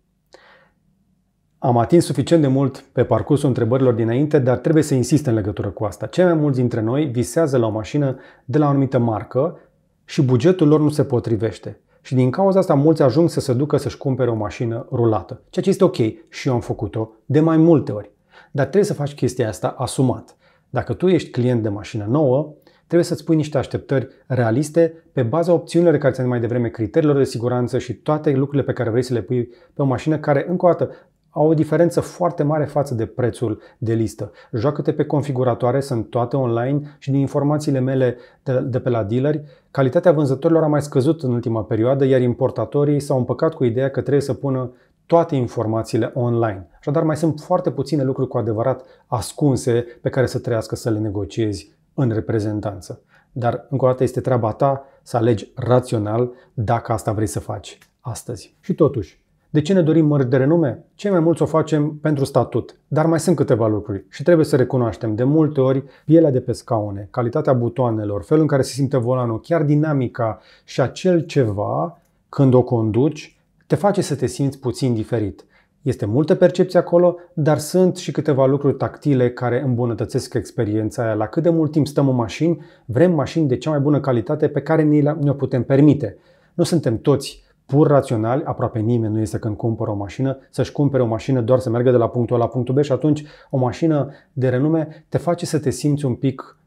Am atins suficient de mult pe parcursul întrebărilor dinainte, dar trebuie să insist în legătură cu asta. Cei mai mulți dintre noi visează la o mașină de la o anumită marcă și bugetul lor nu se potrivește. Și din cauza asta mulți ajung să se ducă să-și cumpere o mașină rulată. Ceea ce este ok și eu am făcut-o de mai multe ori. Dar trebuie să faci chestia asta asumat. Dacă tu ești client de mașină nouă, trebuie să-ți pui niște așteptări realiste pe baza opțiunilor care ți-am mai devreme, criteriilor de siguranță și toate lucrurile pe care vrei să le pui pe o mașină care, încă o dată, au o diferență foarte mare față de prețul de listă. Joacă-te pe configuratoare, sunt toate online și din informațiile mele de pe la dealeri, calitatea vânzătorilor a mai scăzut în ultima perioadă, iar importatorii s-au împăcat cu ideea că trebuie să pună toate informațiile online. Așadar, mai sunt foarte puține lucruri cu adevărat ascunse pe care să trăiască să le negociezi în reprezentanță. Dar, încă o dată, este treaba ta să alegi rațional dacă asta vrei să faci astăzi. Și totuși, de ce ne dorim mărci de renume? Cei mai mulți o facem pentru statut, dar mai sunt câteva lucruri și trebuie să recunoaștem. De multe ori, pielea de pe scaune, calitatea butoanelor, felul în care se simte volanul, chiar dinamica și acel ceva, când o conduci, te face să te simți puțin diferit. Este multă percepție acolo, dar sunt și câteva lucruri tactile care îmbunătățesc experiența aia. La cât de mult timp stăm în mașini, vrem mașini de cea mai bună calitate pe care ne-o putem permite. Nu suntem toți pur raționali, aproape nimeni nu este când cumpără o mașină, să-și cumpere o mașină doar să meargă de la punctul A la punctul B și atunci o mașină de renume te face să te simți un pic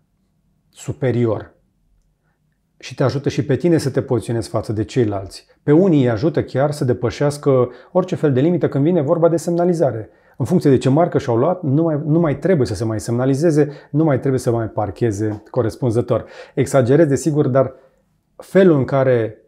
superior. Și te ajută și pe tine să te poziționezi față de ceilalți. Pe unii îi ajută chiar să depășească orice fel de limită când vine vorba de semnalizare. În funcție de ce marcă și-au luat, nu mai trebuie să se mai semnalizeze, nu mai trebuie să mai parcheze corespunzător. Exagerez, desigur, dar felul în care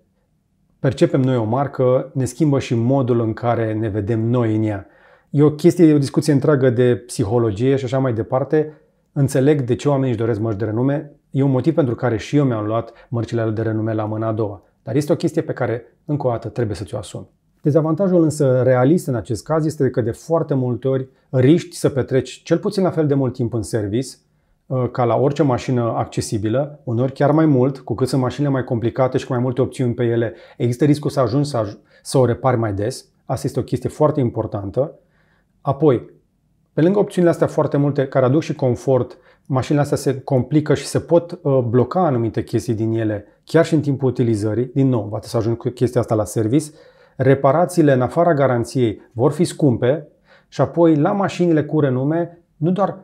percepem noi o marcă ne schimbă și modul în care ne vedem noi în ea. E o discuție întreagă de psihologie și așa mai departe. Înțeleg de ce oamenii își doresc mărci de renume. E un motiv pentru care și eu mi-am luat mărcile de renume la mâna a doua. Dar este o chestie pe care, încă o dată, trebuie să ți-o asumi. Dezavantajul însă realist în acest caz este că de foarte multe ori riști să petreci cel puțin la fel de mult timp în service, ca la orice mașină accesibilă, uneori chiar mai mult, cu cât sunt mașinile mai complicate și cu mai multe opțiuni pe ele, există riscul să ajungi să o repari mai des. Asta este o chestie foarte importantă. Apoi, pe lângă opțiunile astea foarte multe care aduc și confort, mașinile astea se complică și se pot bloca anumite chestii din ele, chiar și în timpul utilizării. Din nou, poate să ajung cu chestia asta la service. Reparațiile în afara garanției vor fi scumpe și apoi la mașinile cu renume, nu doar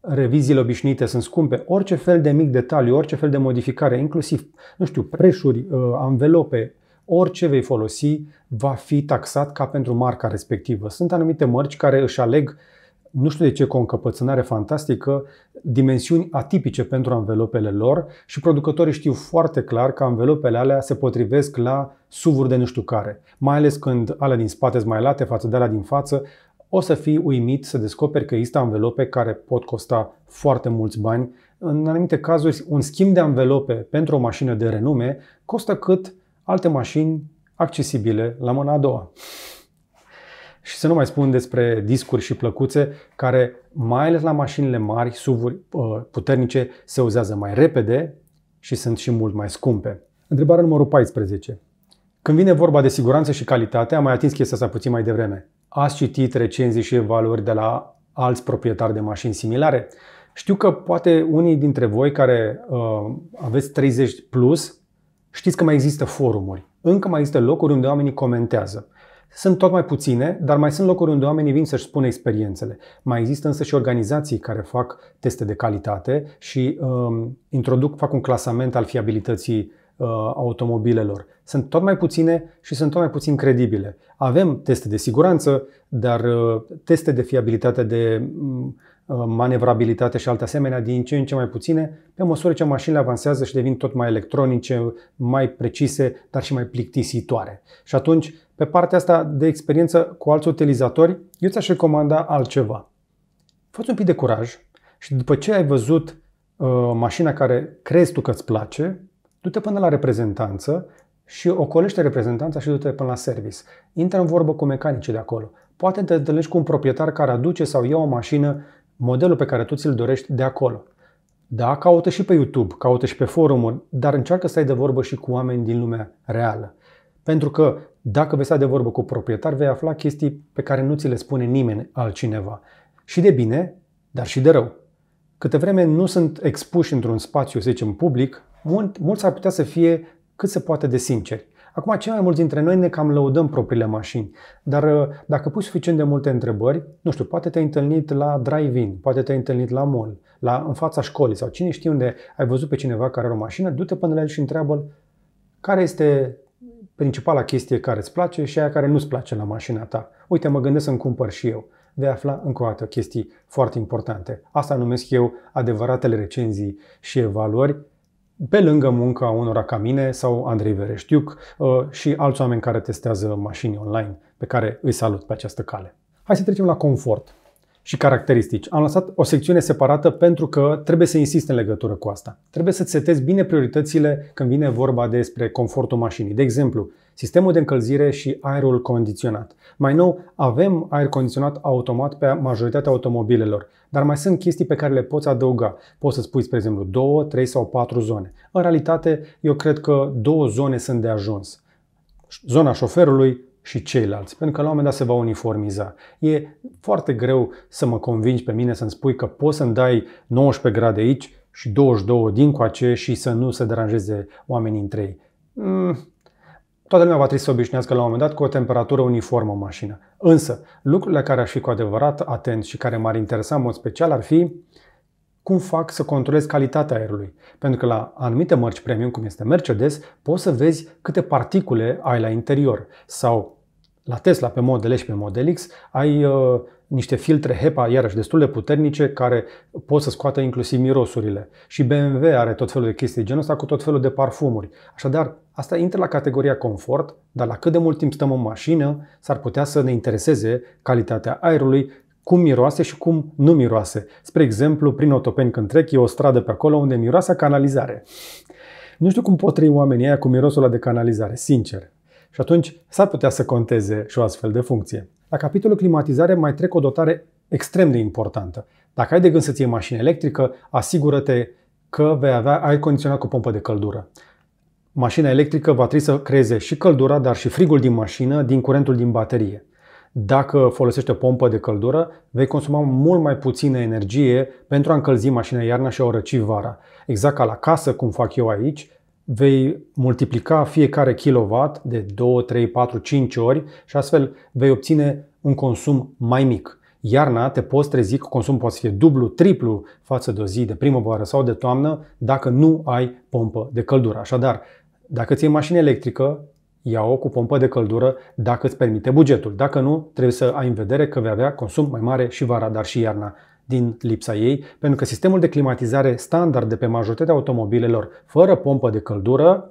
reviziile obișnuite sunt scumpe, orice fel de mic detaliu, orice fel de modificare, inclusiv, nu știu, preșuri, anvelope, orice vei folosi va fi taxat ca pentru marca respectivă. Sunt anumite mărci care își aleg, nu știu de ce, cu o încăpățânare fantastică, dimensiuni atipice pentru anvelopele lor și producătorii știu foarte clar că anvelopele alea se potrivesc la SUV-uri de nu știu care. Mai ales când alea din spate sunt mai late față de alea din față, o să fii uimit să descoperi că există anvelope care pot costa foarte mulți bani. În anumite cazuri, un schimb de anvelope pentru o mașină de renume costă cât alte mașini accesibile la mâna a doua. Și să nu mai spun despre discuri și plăcuțe care, mai ales la mașinile mari, SUV-uri puternice, se uzează mai repede și sunt și mult mai scumpe. Întrebarea numărul 14. Când vine vorba de siguranță și calitate, am mai atins chestia asta puțin mai devreme. Ați citit recenzii și evaluări de la alți proprietari de mașini similare? Știu că poate unii dintre voi care aveți 30 plus, știți că mai există forumuri. Încă mai există locuri unde oamenii comentează. Sunt tot mai puține, dar mai sunt locuri unde oamenii vin să-și spună experiențele. Mai există însă și organizații care fac teste de calitate și fac un clasament al fiabilității automobilelor. Sunt tot mai puține și sunt tot mai puțin credibile. Avem teste de siguranță, dar teste de fiabilitate, de manevrabilitate și alte asemenea din ce în ce mai puține, pe măsură ce mașinile avansează și devin tot mai electronice, mai precise, dar și mai plictisitoare. Și atunci, pe partea asta de experiență cu alți utilizatori, eu ți-aș recomanda altceva. Fă-ți un pic de curaj și după ce ai văzut mașina care crezi tu că îți place, du-te până la reprezentanță și ocolește reprezentanța și du-te până la service. Intră în vorbă cu mecanicii de acolo. Poate te întâlnești cu un proprietar care aduce sau ia o mașină, modelul pe care tu ți-l dorești de acolo. Da, caută și pe YouTube, caută și pe forumuri, dar încearcă să ai de vorbă și cu oameni din lumea reală. Pentru că dacă vei sta de vorbă cu proprietar, vei afla chestii pe care nu ți le spune nimeni altcineva. Și de bine, dar și de rău. Câte vreme nu sunt expuși într-un spațiu, să zicem, public, mulți ar putea să fie cât se poate de sinceri. Acum, cei mai mulți dintre noi ne cam lăudăm propriile mașini, dar dacă pui suficient de multe întrebări, nu știu, poate te-ai întâlnit la drive-in, poate te-ai întâlnit la mall, în fața școlii sau cine știe unde ai văzut pe cineva care are o mașină, du-te până la el și întreabă care este principala chestie care îți place și aia care nu-ți place la mașina ta. Uite, mă gândesc să-mi cumpăr și eu. Vei afla încă o dată chestii foarte importante. Asta numesc eu adevăratele recenzii și evaluări, pe lângă munca unora ca mine sau Andrei Vereștiuc și alți oameni care testează mașini online, pe care îi salut pe această cale. Hai să trecem la confort și caracteristici. Am lăsat o secțiune separată pentru că trebuie să insist în legătură cu asta. Trebuie să-ți setezi bine prioritățile când vine vorba despre confortul mașinii. De exemplu, sistemul de încălzire și aerul condiționat. Mai nou, avem aer condiționat automat pe majoritatea automobilelor, dar mai sunt chestii pe care le poți adăuga. Poți să spui, spre exemplu, 2, 3 sau 4 zone. În realitate, eu cred că 2 zone sunt de ajuns. Zona șoferului și ceilalți, pentru că la un moment dat se va uniformiza. E foarte greu să mă convingi pe mine să-mi spui că poți să-mi dai 19 grade aici și 22 dincoace și să nu se deranjeze oamenii între ei. Toată lumea va trebui să se obișnuiască la un moment dat cu o temperatură uniformă în mașină. Însă, lucrurile care aș fi cu adevărat atent și care m-ar interesa în mod special ar fi cum fac să controlez calitatea aerului. Pentru că la anumite mărci premium, cum este Mercedes, poți să vezi câte particule ai la interior. Sau la Tesla, pe Model S și pe Model X, ai niște filtre HEPA, iarăși destul de puternice, care pot să scoată inclusiv mirosurile. Și BMW are tot felul de chestii de genul ăsta cu tot felul de parfumuri. Așadar, asta intră la categoria confort, dar la cât de mult timp stăm în mașină, s-ar putea să ne intereseze calitatea aerului, cum miroase și cum nu miroase. Spre exemplu, prin Otopeni când trec, e o stradă pe acolo unde miroase canalizare. Nu știu cum pot trăi oamenii aia cu mirosul ăla de canalizare, sincer. Și atunci s-ar putea să conteze și o astfel de funcție. La capitolul climatizare mai trec o dotare extrem de importantă. Dacă ai de gând să-ți iei mașină electrică, asigură-te că vei avea aer condiționat cu pompă de căldură. Mașina electrică va trebui să creeze și căldura, dar și frigul din mașină, din curentul din baterie. Dacă folosești o pompă de căldură, vei consuma mult mai puțină energie pentru a încălzi mașina iarna și a o răci vara. Exact ca la casă, cum fac eu aici, vei multiplica fiecare kilowatt de 2, 3, 4, 5 ori și astfel vei obține un consum mai mic. Iarna te poți trezi că consumul poate să fie dublu, triplu față de o zi de primăvară sau de toamnă dacă nu ai pompă de căldură. Așadar, dacă ți iei mașină electrică, ia-o cu pompă de căldură dacă îți permite bugetul. Dacă nu, trebuie să ai în vedere că vei avea consum mai mare și vara, dar și iarna din lipsa ei, pentru că sistemul de climatizare standard de pe majoritatea automobilelor fără pompă de căldură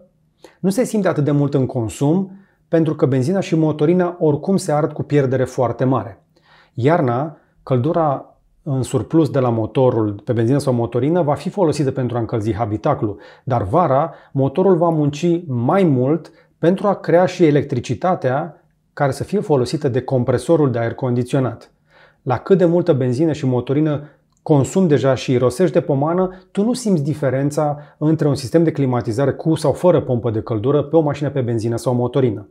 nu se simte atât de mult în consum, pentru că benzina și motorina oricum se ard cu pierdere foarte mare. Iarna, căldura în surplus de la motorul pe benzină sau motorină va fi folosită pentru a încălzi habitaclul, dar vara motorul va munci mai mult pentru a crea și electricitatea care să fie folosită de compresorul de aer condiționat. La cât de multă benzină și motorină consumi deja și irosești de pomană, tu nu simți diferența între un sistem de climatizare cu sau fără pompă de căldură pe o mașină pe benzină sau motorină.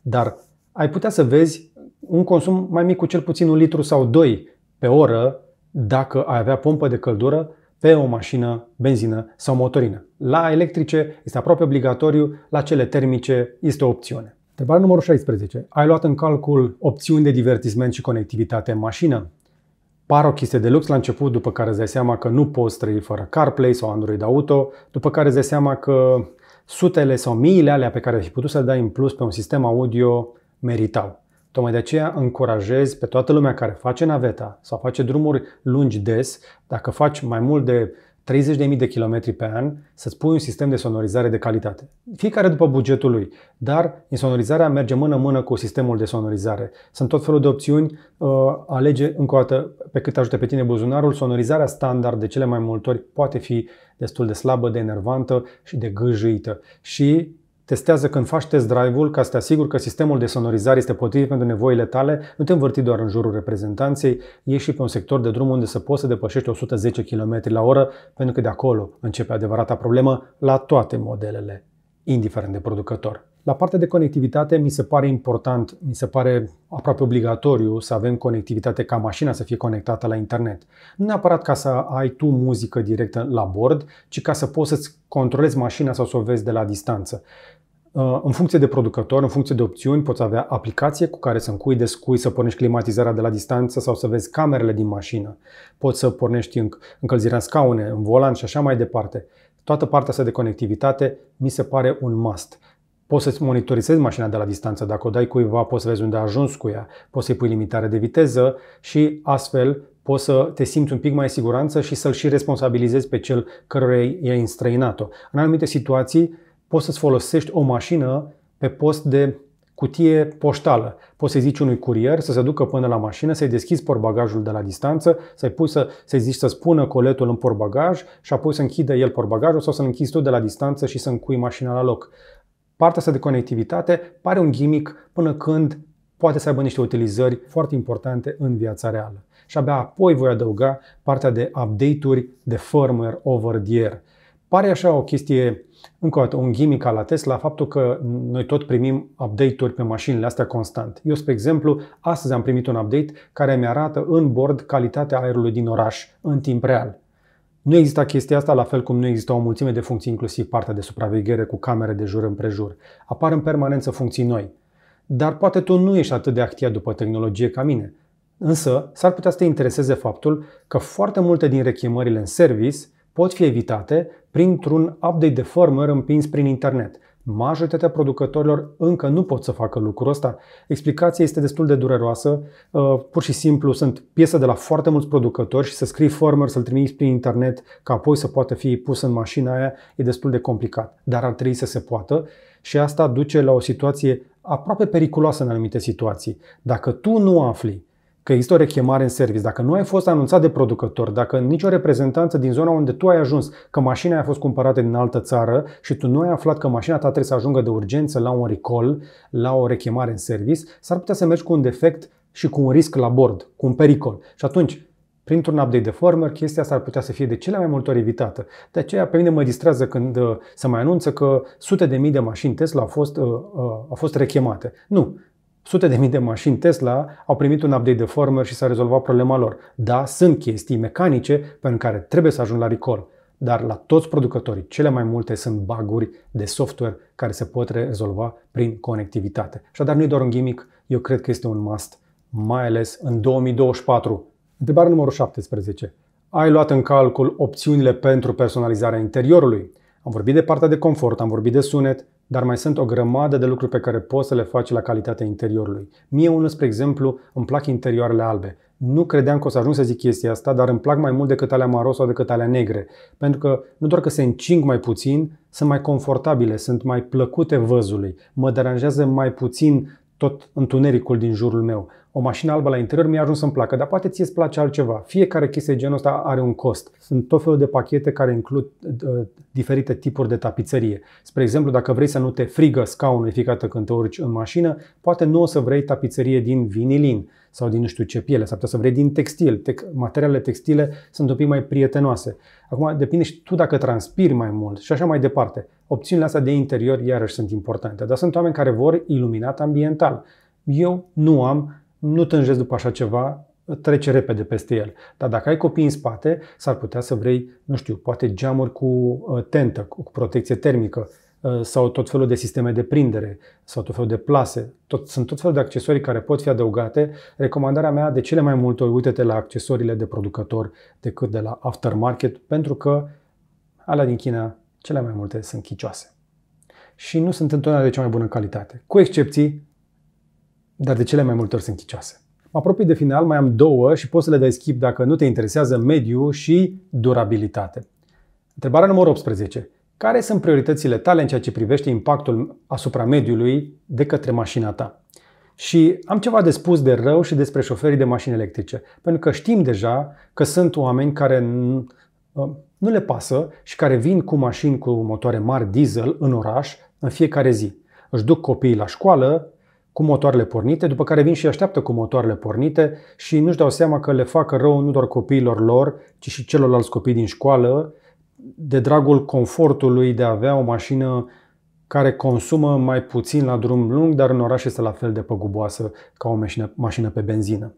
Dar ai putea să vezi un consum mai mic cu cel puțin 1 litru sau 2 pe oră dacă ai avea pompă de căldură pe o mașină, benzină sau motorină. La electrice este aproape obligatoriu, la cele termice este o opțiune. Întrebarea numărul 16. Ai luat în calcul opțiuni de divertisment și conectivitate în mașină? Par o chestie de lux la început, după care îți dai seama că nu poți trăi fără CarPlay sau Android Auto, după care îți dai seama că sutele sau miile alea pe care ai putut să le dai în plus pe un sistem audio meritau. Tocmai de aceea încurajez pe toată lumea care face naveta sau face drumuri lungi des, dacă faci mai mult de 30.000 de kilometri pe an, să-ți pui un sistem de sonorizare de calitate. Fiecare după bugetul lui, dar insonorizarea merge mână-mână cu sistemul de sonorizare. Sunt tot felul de opțiuni, alege încă o dată pe cât ajută pe tine buzunarul. Sonorizarea standard de cele mai multe ori poate fi destul de slabă, de enervantă și de gâjâită. Și testează când faci test drive-ul ca să te asiguri că sistemul de sonorizare este potrivit pentru nevoile tale, nu te învârti doar în jurul reprezentanței, ieși și pe un sector de drum unde să poți să depășești 110 km la oră, pentru că de acolo începe adevărata problemă la toate modelele, indiferent de producător. La partea de conectivitate mi se pare important, mi se pare aproape obligatoriu să avem conectivitate ca mașina să fie conectată la internet. Nu neapărat ca să ai tu muzică directă la bord, ci ca să poți să-ți controlezi mașina sau să o vezi de la distanță. În funcție de producător, în funcție de opțiuni, poți avea aplicație cu care să încui, descui, să pornești climatizarea de la distanță sau să vezi camerele din mașină. Poți să pornești încălzirea în scaune, în volan și așa mai departe. Toată partea asta de conectivitate mi se pare un must. Poți să-ți monitorizezi mașina de la distanță. Dacă o dai cuiva, poți să vezi unde a ajuns cu ea. Poți să-i pui limitare de viteză și astfel poți să te simți un pic mai în siguranță și să-l și responsabilizezi pe cel căruia i-ai înstrăinat-o. În anumite situații poți să-ți folosești o mașină pe post de cutie poștală. Poți să-i zici unui curier să se ducă până la mașină, să-i deschizi portbagajul de la distanță, să-i zici să spună coletul în portbagaj și apoi să închidă el portbagajul sau să-l închizi tu de la distanță și să încui mașina la loc. Partea asta de conectivitate pare un gimmick până când poate să aibă niște utilizări foarte importante în viața reală. Și abia apoi voi adăuga partea de update-uri de firmware over the air. Pare așa o chestie, încă o dată, un gimmick la Tesla, faptul că noi tot primim update-uri pe mașinile astea constant. Eu, spre exemplu, astăzi am primit un update care mi-arată în bord calitatea aerului din oraș în timp real. Nu exista chestia asta, la fel cum nu există o mulțime de funcții, inclusiv partea de supraveghere cu camere de jur împrejur. Apar în permanență funcții noi. Dar poate tu nu ești atât de activat după tehnologie ca mine. Însă, s-ar putea să te intereseze faptul că foarte multe din rechemările în service pot fi evitate printr-un update de firmware împins prin internet. Majoritatea producătorilor încă nu pot să facă lucrul ăsta. Explicația este destul de dureroasă. Pur și simplu sunt piese de la foarte mulți producători și să scrii firmware, să-l trimiți prin internet, ca apoi să poată fi pus în mașina aia, e destul de complicat. Dar ar trebui să se poată și asta duce la o situație aproape periculoasă în anumite situații. Dacă tu nu afli că există o rechemare în service, dacă nu ai fost anunțat de producător, dacă nicio reprezentanță din zona unde tu ai ajuns, că mașina aia a fost cumpărată din altă țară și tu nu ai aflat că mașina ta trebuie să ajungă de urgență la un recall, la o rechemare în service, s-ar putea să mergi cu un defect și cu un risc la bord, cu un pericol. Și atunci, Printr-un update de firmware, chestia asta ar putea să fie de cele mai multe ori evitată. De aceea pe mine mă distrează când se mai anunță că sute de mii de mașini Tesla au fost rechemate. Nu. Sute de mii de mașini Tesla au primit un update de firmware și s-a rezolvat problema lor. Da, sunt chestii mecanice pentru care trebuie să ajung la recall. Dar la toți producătorii, cele mai multe sunt bug-uri de software care se pot rezolva prin conectivitate. Așadar, nu e doar un gimmick, eu cred că este un must, mai ales în 2024. Întrebarea numărul 17. Ai luat în calcul opțiunile pentru personalizarea interiorului? Am vorbit de partea de confort, am vorbit de sunet, dar mai sunt o grămadă de lucruri pe care poți să le faci la calitatea interiorului. Mie unul, spre exemplu, îmi plac interioarele albe. Nu credeam că o să ajung să zic chestia asta, dar îmi plac mai mult decât alea maro sau decât alea negre. Pentru că nu doar că se încing mai puțin, sunt mai confortabile, sunt mai plăcute văzului, mă deranjează mai puțin tot întunericul din jurul meu. O mașină albă la interior mi-a ajuns să-mi placă, dar poate ție îți place altceva. Fiecare chestie de genul ăsta are un cost. Sunt tot felul de pachete care includ diferite tipuri de tapiserie. Spre exemplu, dacă vrei să nu te frigă scaunul fiecare dată când te urci în mașină, poate nu o să vrei tapiserie din vinilin sau din nu știu ce piele, s-ar putea să vrei din textil. Materialele textile sunt un pic mai prietenoase. Acum depinde și tu dacă transpiri mai mult și așa mai departe. Opțiunile astea de interior iarăși sunt importante, dar sunt oameni care vor iluminat ambiental. Eu nu tânjesc după așa ceva, trece repede peste el. Dar dacă ai copii în spate, s-ar putea să vrei, nu știu, poate geamuri cu tentă, cu protecție termică sau tot felul de sisteme de prindere sau tot felul de plase. Sunt tot felul de accesorii care pot fi adăugate. Recomandarea mea de cele mai multe ori, uite-te la accesoriile de producător decât de la aftermarket, pentru că alea din China, cele mai multe sunt chicioase. Și nu sunt întotdeauna de cea mai bună calitate. Cu excepții, dar de cele mai multe ori sunt chicioase. Mă apropii de final, mai am două și poți să le dai skip dacă nu te interesează mediu și durabilitate. Întrebarea numărul 18. Care sunt prioritățile tale în ceea ce privește impactul asupra mediului de către mașina ta? Și am ceva de spus de rău și despre șoferii de mașini electrice, pentru că știm deja că sunt oameni care nu le pasă și care vin cu mașini cu motoare mari diesel în oraș în fiecare zi. Își duc copiii la școală cu motoarele pornite, după care vin și așteaptă cu motoarele pornite și nu-și dau seama că le fac rău nu doar copiilor lor, ci și celorlalți copii din școală, de dragul confortului de a avea o mașină care consumă mai puțin la drum lung, dar în oraș este la fel de păguboasă ca o mașină pe benzină.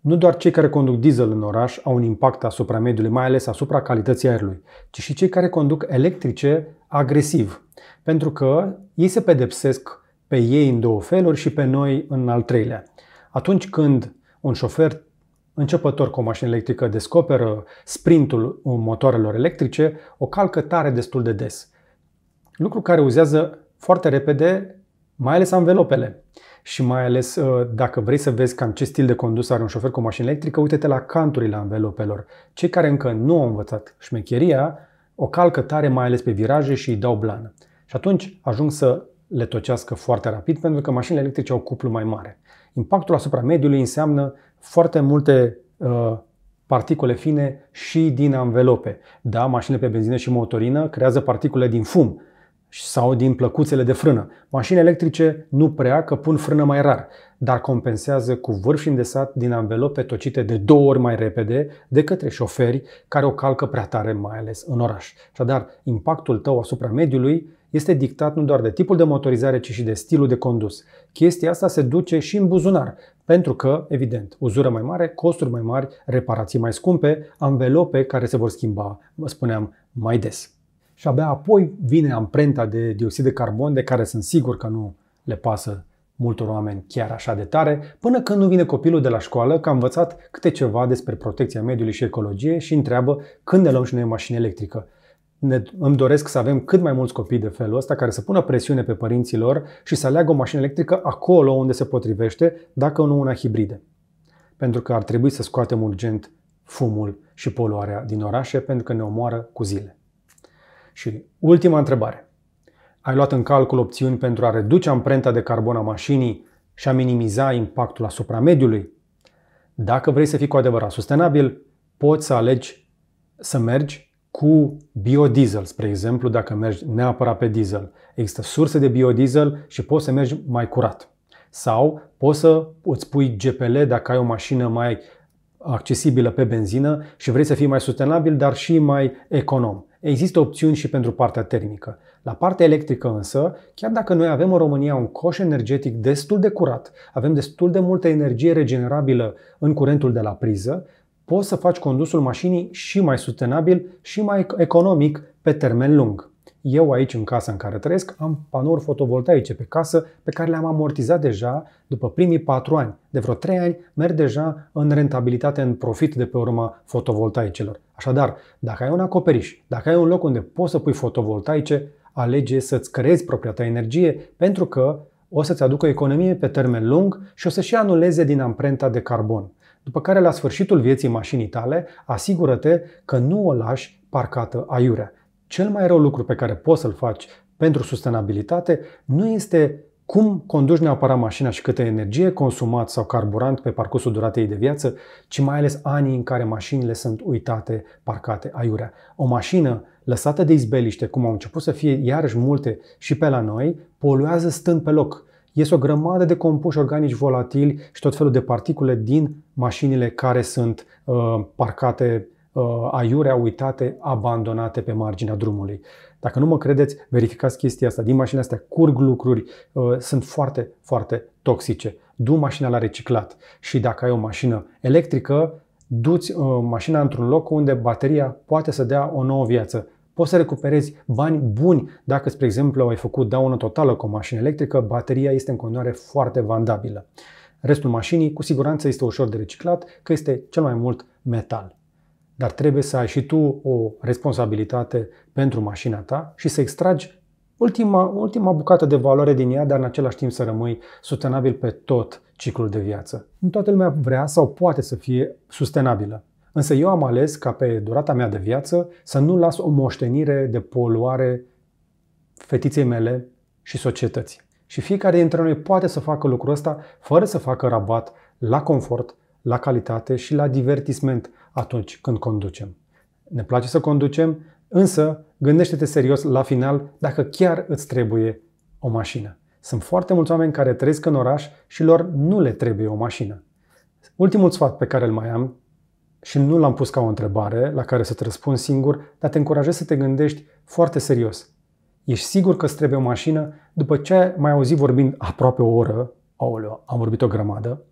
Nu doar cei care conduc diesel în oraș au un impact asupra mediului, mai ales asupra calității aerului, ci și cei care conduc electrice agresiv, pentru că ei se pedepsesc pe ei în două feluri și pe noi în al treilea. Atunci când un șofer începător cu o mașină electrică descoperă sprintul motoarelor electrice, o calcă tare destul de des. Lucru care uzează foarte repede, mai ales anvelopele. Și mai ales dacă vrei să vezi cam ce stil de condus are un șofer cu o mașină electrică, uite-te la canturile anvelopelor. Cei care încă nu au învățat șmecheria, o calcă tare mai ales pe viraje și îi dau blană. Și atunci ajung să le tocească foarte rapid pentru că mașinile electrice au cuplu mai mare. Impactul asupra mediului înseamnă foarte multe particule fine și din anvelope. Da, mașinile pe benzină și motorină creează particule din fum sau din plăcuțele de frână. Mașini electrice nu prea, că pun frână mai rar, dar compensează cu vârf și îndesat din anvelope tocite de 2 ori mai repede de către șoferi care o calcă prea tare, mai ales în oraș. Așadar, impactul tău asupra mediului este dictat nu doar de tipul de motorizare, ci și de stilul de condus. Chestia asta se duce și în buzunar, pentru că, evident, uzură mai mare, costuri mai mari, reparații mai scumpe, anvelope care se vor schimba, vă spuneam, mai des. Și abia apoi vine amprenta de dioxid de carbon, de care sunt sigur că nu le pasă multor oameni chiar așa de tare, până când nu vine copilul de la școală că a învățat câte ceva despre protecția mediului și ecologie și întreabă când ne luăm și noi o mașină electrică. Îmi doresc să avem cât mai mulți copii de felul ăsta care să pună presiune pe părinții lor și să aleagă o mașină electrică acolo unde se potrivește, dacă nu una hibridă. Pentru că ar trebui să scoatem urgent fumul și poluarea din orașe, pentru că ne omoară cu zile. Și ultima întrebare. Ai luat în calcul opțiuni pentru a reduce amprenta de carbon a mașinii și a minimiza impactul asupra mediului? Dacă vrei să fii cu adevărat sustenabil, poți să alegi să mergi cu biodiesel, spre exemplu, dacă mergi neapărat pe diesel. Există surse de biodiesel și poți să mergi mai curat. Sau poți să îți pui GPL dacă ai o mașină mai accesibilă pe benzină și vrei să fii mai sustenabil, dar și mai econom. Există opțiuni și pentru partea termică. La partea electrică însă, chiar dacă noi avem în România un coș energetic destul de curat, avem destul de multă energie regenerabilă în curentul de la priză, poți să faci condusul mașinii și mai sustenabil și mai economic pe termen lung. Eu aici, în casa în care trăiesc, am panouri fotovoltaice pe casă pe care le-am amortizat deja după primii 4 ani. De vreo 3 ani merg deja în rentabilitate, în profit de pe urma fotovoltaicelor. Așadar, dacă ai un acoperiș, dacă ai un loc unde poți să pui fotovoltaice, alege să-ți creezi propria ta energie, pentru că o să-ți aducă economie pe termen lung și o să și anuleze din amprenta de carbon. După care, la sfârșitul vieții mașinii tale, asigură-te că nu o lași parcată aiurea. Cel mai rău lucru pe care poți să-l faci pentru sustenabilitate nu este cum conduci neapărat mașina și câtă energie consumat sau carburant pe parcursul duratei de viață, ci mai ales anii în care mașinile sunt uitate, parcate aiurea. O mașină lăsată de izbeliște, cum au început să fie iarăși multe și pe la noi, poluează stând pe loc. Ies o grămadă de compuși organici volatili și tot felul de particule din mașinile care sunt parcate aiurea, uitate, abandonate pe marginea drumului. Dacă nu mă credeți, verificați chestia asta. Din mașinile astea curg lucruri, sunt foarte, foarte toxice. Du mașina la reciclat și dacă ai o mașină electrică, du-ți mașina într-un loc unde bateria poate să dea o nouă viață. Poți să recuperezi bani buni dacă, spre exemplu, ai făcut daună totală cu o mașină electrică, bateria este în continuare foarte vandabilă. Restul mașinii, cu siguranță, este ușor de reciclat, că este cel mai mult metal. Dar trebuie să ai și tu o responsabilitate pentru mașina ta și să extragi ultima bucată de valoare din ea, dar în același timp să rămâi sustenabil pe tot ciclul de viață. Nu toată lumea vrea sau poate să fie sustenabilă. Însă eu am ales ca pe durata mea de viață să nu las o moștenire de poluare fetiței mele și societății. Și fiecare dintre noi poate să facă lucrul ăsta fără să facă rabat la confort, la calitate și la divertisment atunci când conducem. Ne place să conducem, însă gândește-te serios la final dacă chiar îți trebuie o mașină. Sunt foarte mulți oameni care trăiesc în oraș și lor nu le trebuie o mașină. Ultimul sfat pe care îl mai am, și nu l-am pus ca o întrebare la care să te răspund singur, dar te încurajez să te gândești foarte serios. Ești sigur că îți trebuie o mașină? După ce mai auzit vorbind aproape o oră, aoleu, am vorbit o grămadă,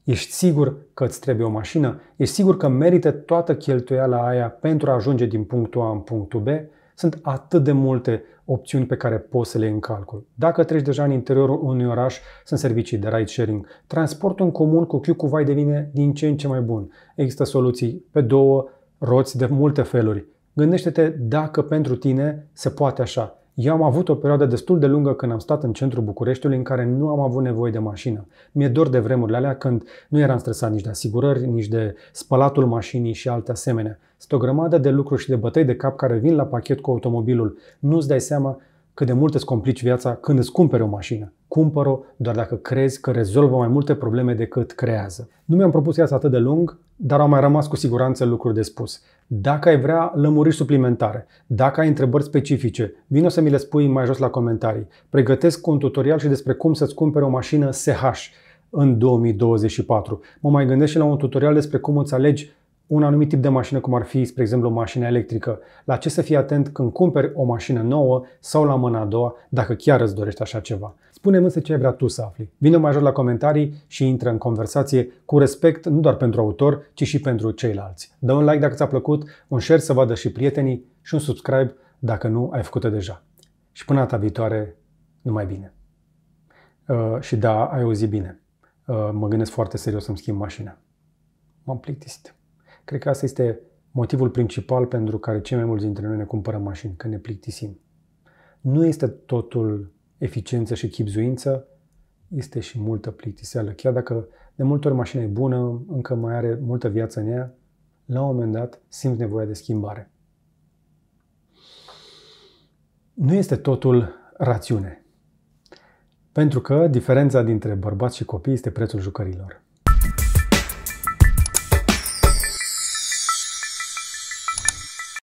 ești sigur că îți trebuie o mașină? Ești sigur că merită toată cheltuiala aia pentru a ajunge din punctul A în punctul B? Sunt atât de multe opțiuni pe care poți să le iei în calcul. Dacă treci deja în interiorul unui oraș, sunt servicii de ride-sharing. Transportul în comun cu Q cu Vai devine din ce în ce mai bun. Există soluții pe 2 roți de multe feluri. Gândește-te dacă pentru tine se poate așa. Eu am avut o perioadă destul de lungă când am stat în centrul Bucureștiului în care nu am avut nevoie de mașină. Mi-e dor de vremurile alea când nu eram stresat nici de asigurări, nici de spălatul mașinii și alte asemenea. Sunt o grămadă de lucruri și de bătăi de cap care vin la pachet cu automobilul. Nu-ți dai seama cât de mult îți complici viața când îți cumperi o mașină. Cumpăr-o doar dacă crezi că rezolvă mai multe probleme decât creează. Nu mi-am propus viața atât de lung, dar au mai rămas cu siguranță lucruri de spus. Dacă ai vrea lămuriri suplimentare, dacă ai întrebări specifice, vino să mi le spui mai jos la comentarii. Pregătesc un tutorial și despre cum să-ți cumperi o mașină SH în 2024. Mă mai gândesc și la un tutorial despre cum îți alegi un anumit tip de mașină, cum ar fi, spre exemplu, o mașină electrică. La ce să fii atent când cumperi o mașină nouă sau la mâna a doua, dacă chiar îți dorești așa ceva. Spune-mi însă ce ai vrea tu să afli. Vino mai jos la comentarii și intră în conversație cu respect, nu doar pentru autor, ci și pentru ceilalți. Dă un like dacă ți-a plăcut, un share să vadă și prietenii și un subscribe dacă nu ai făcut-o deja. Și până data viitoare, numai bine. Și da, ai auzit bine. Mă gândesc foarte serios să-mi schimb mașina. M-am plictisit. Cred că asta este motivul principal pentru care cei mai mulți dintre noi ne cumpărăm mașini, că ne plictisim. Nu este totul eficiență și chibzuință, este și multă plictiseală. Chiar dacă de multe ori mașina e bună, încă mai are multă viață în ea, la un moment dat simți nevoia de schimbare. Nu este totul rațiune. Pentru că diferența dintre bărbați și copii este prețul jucărilor.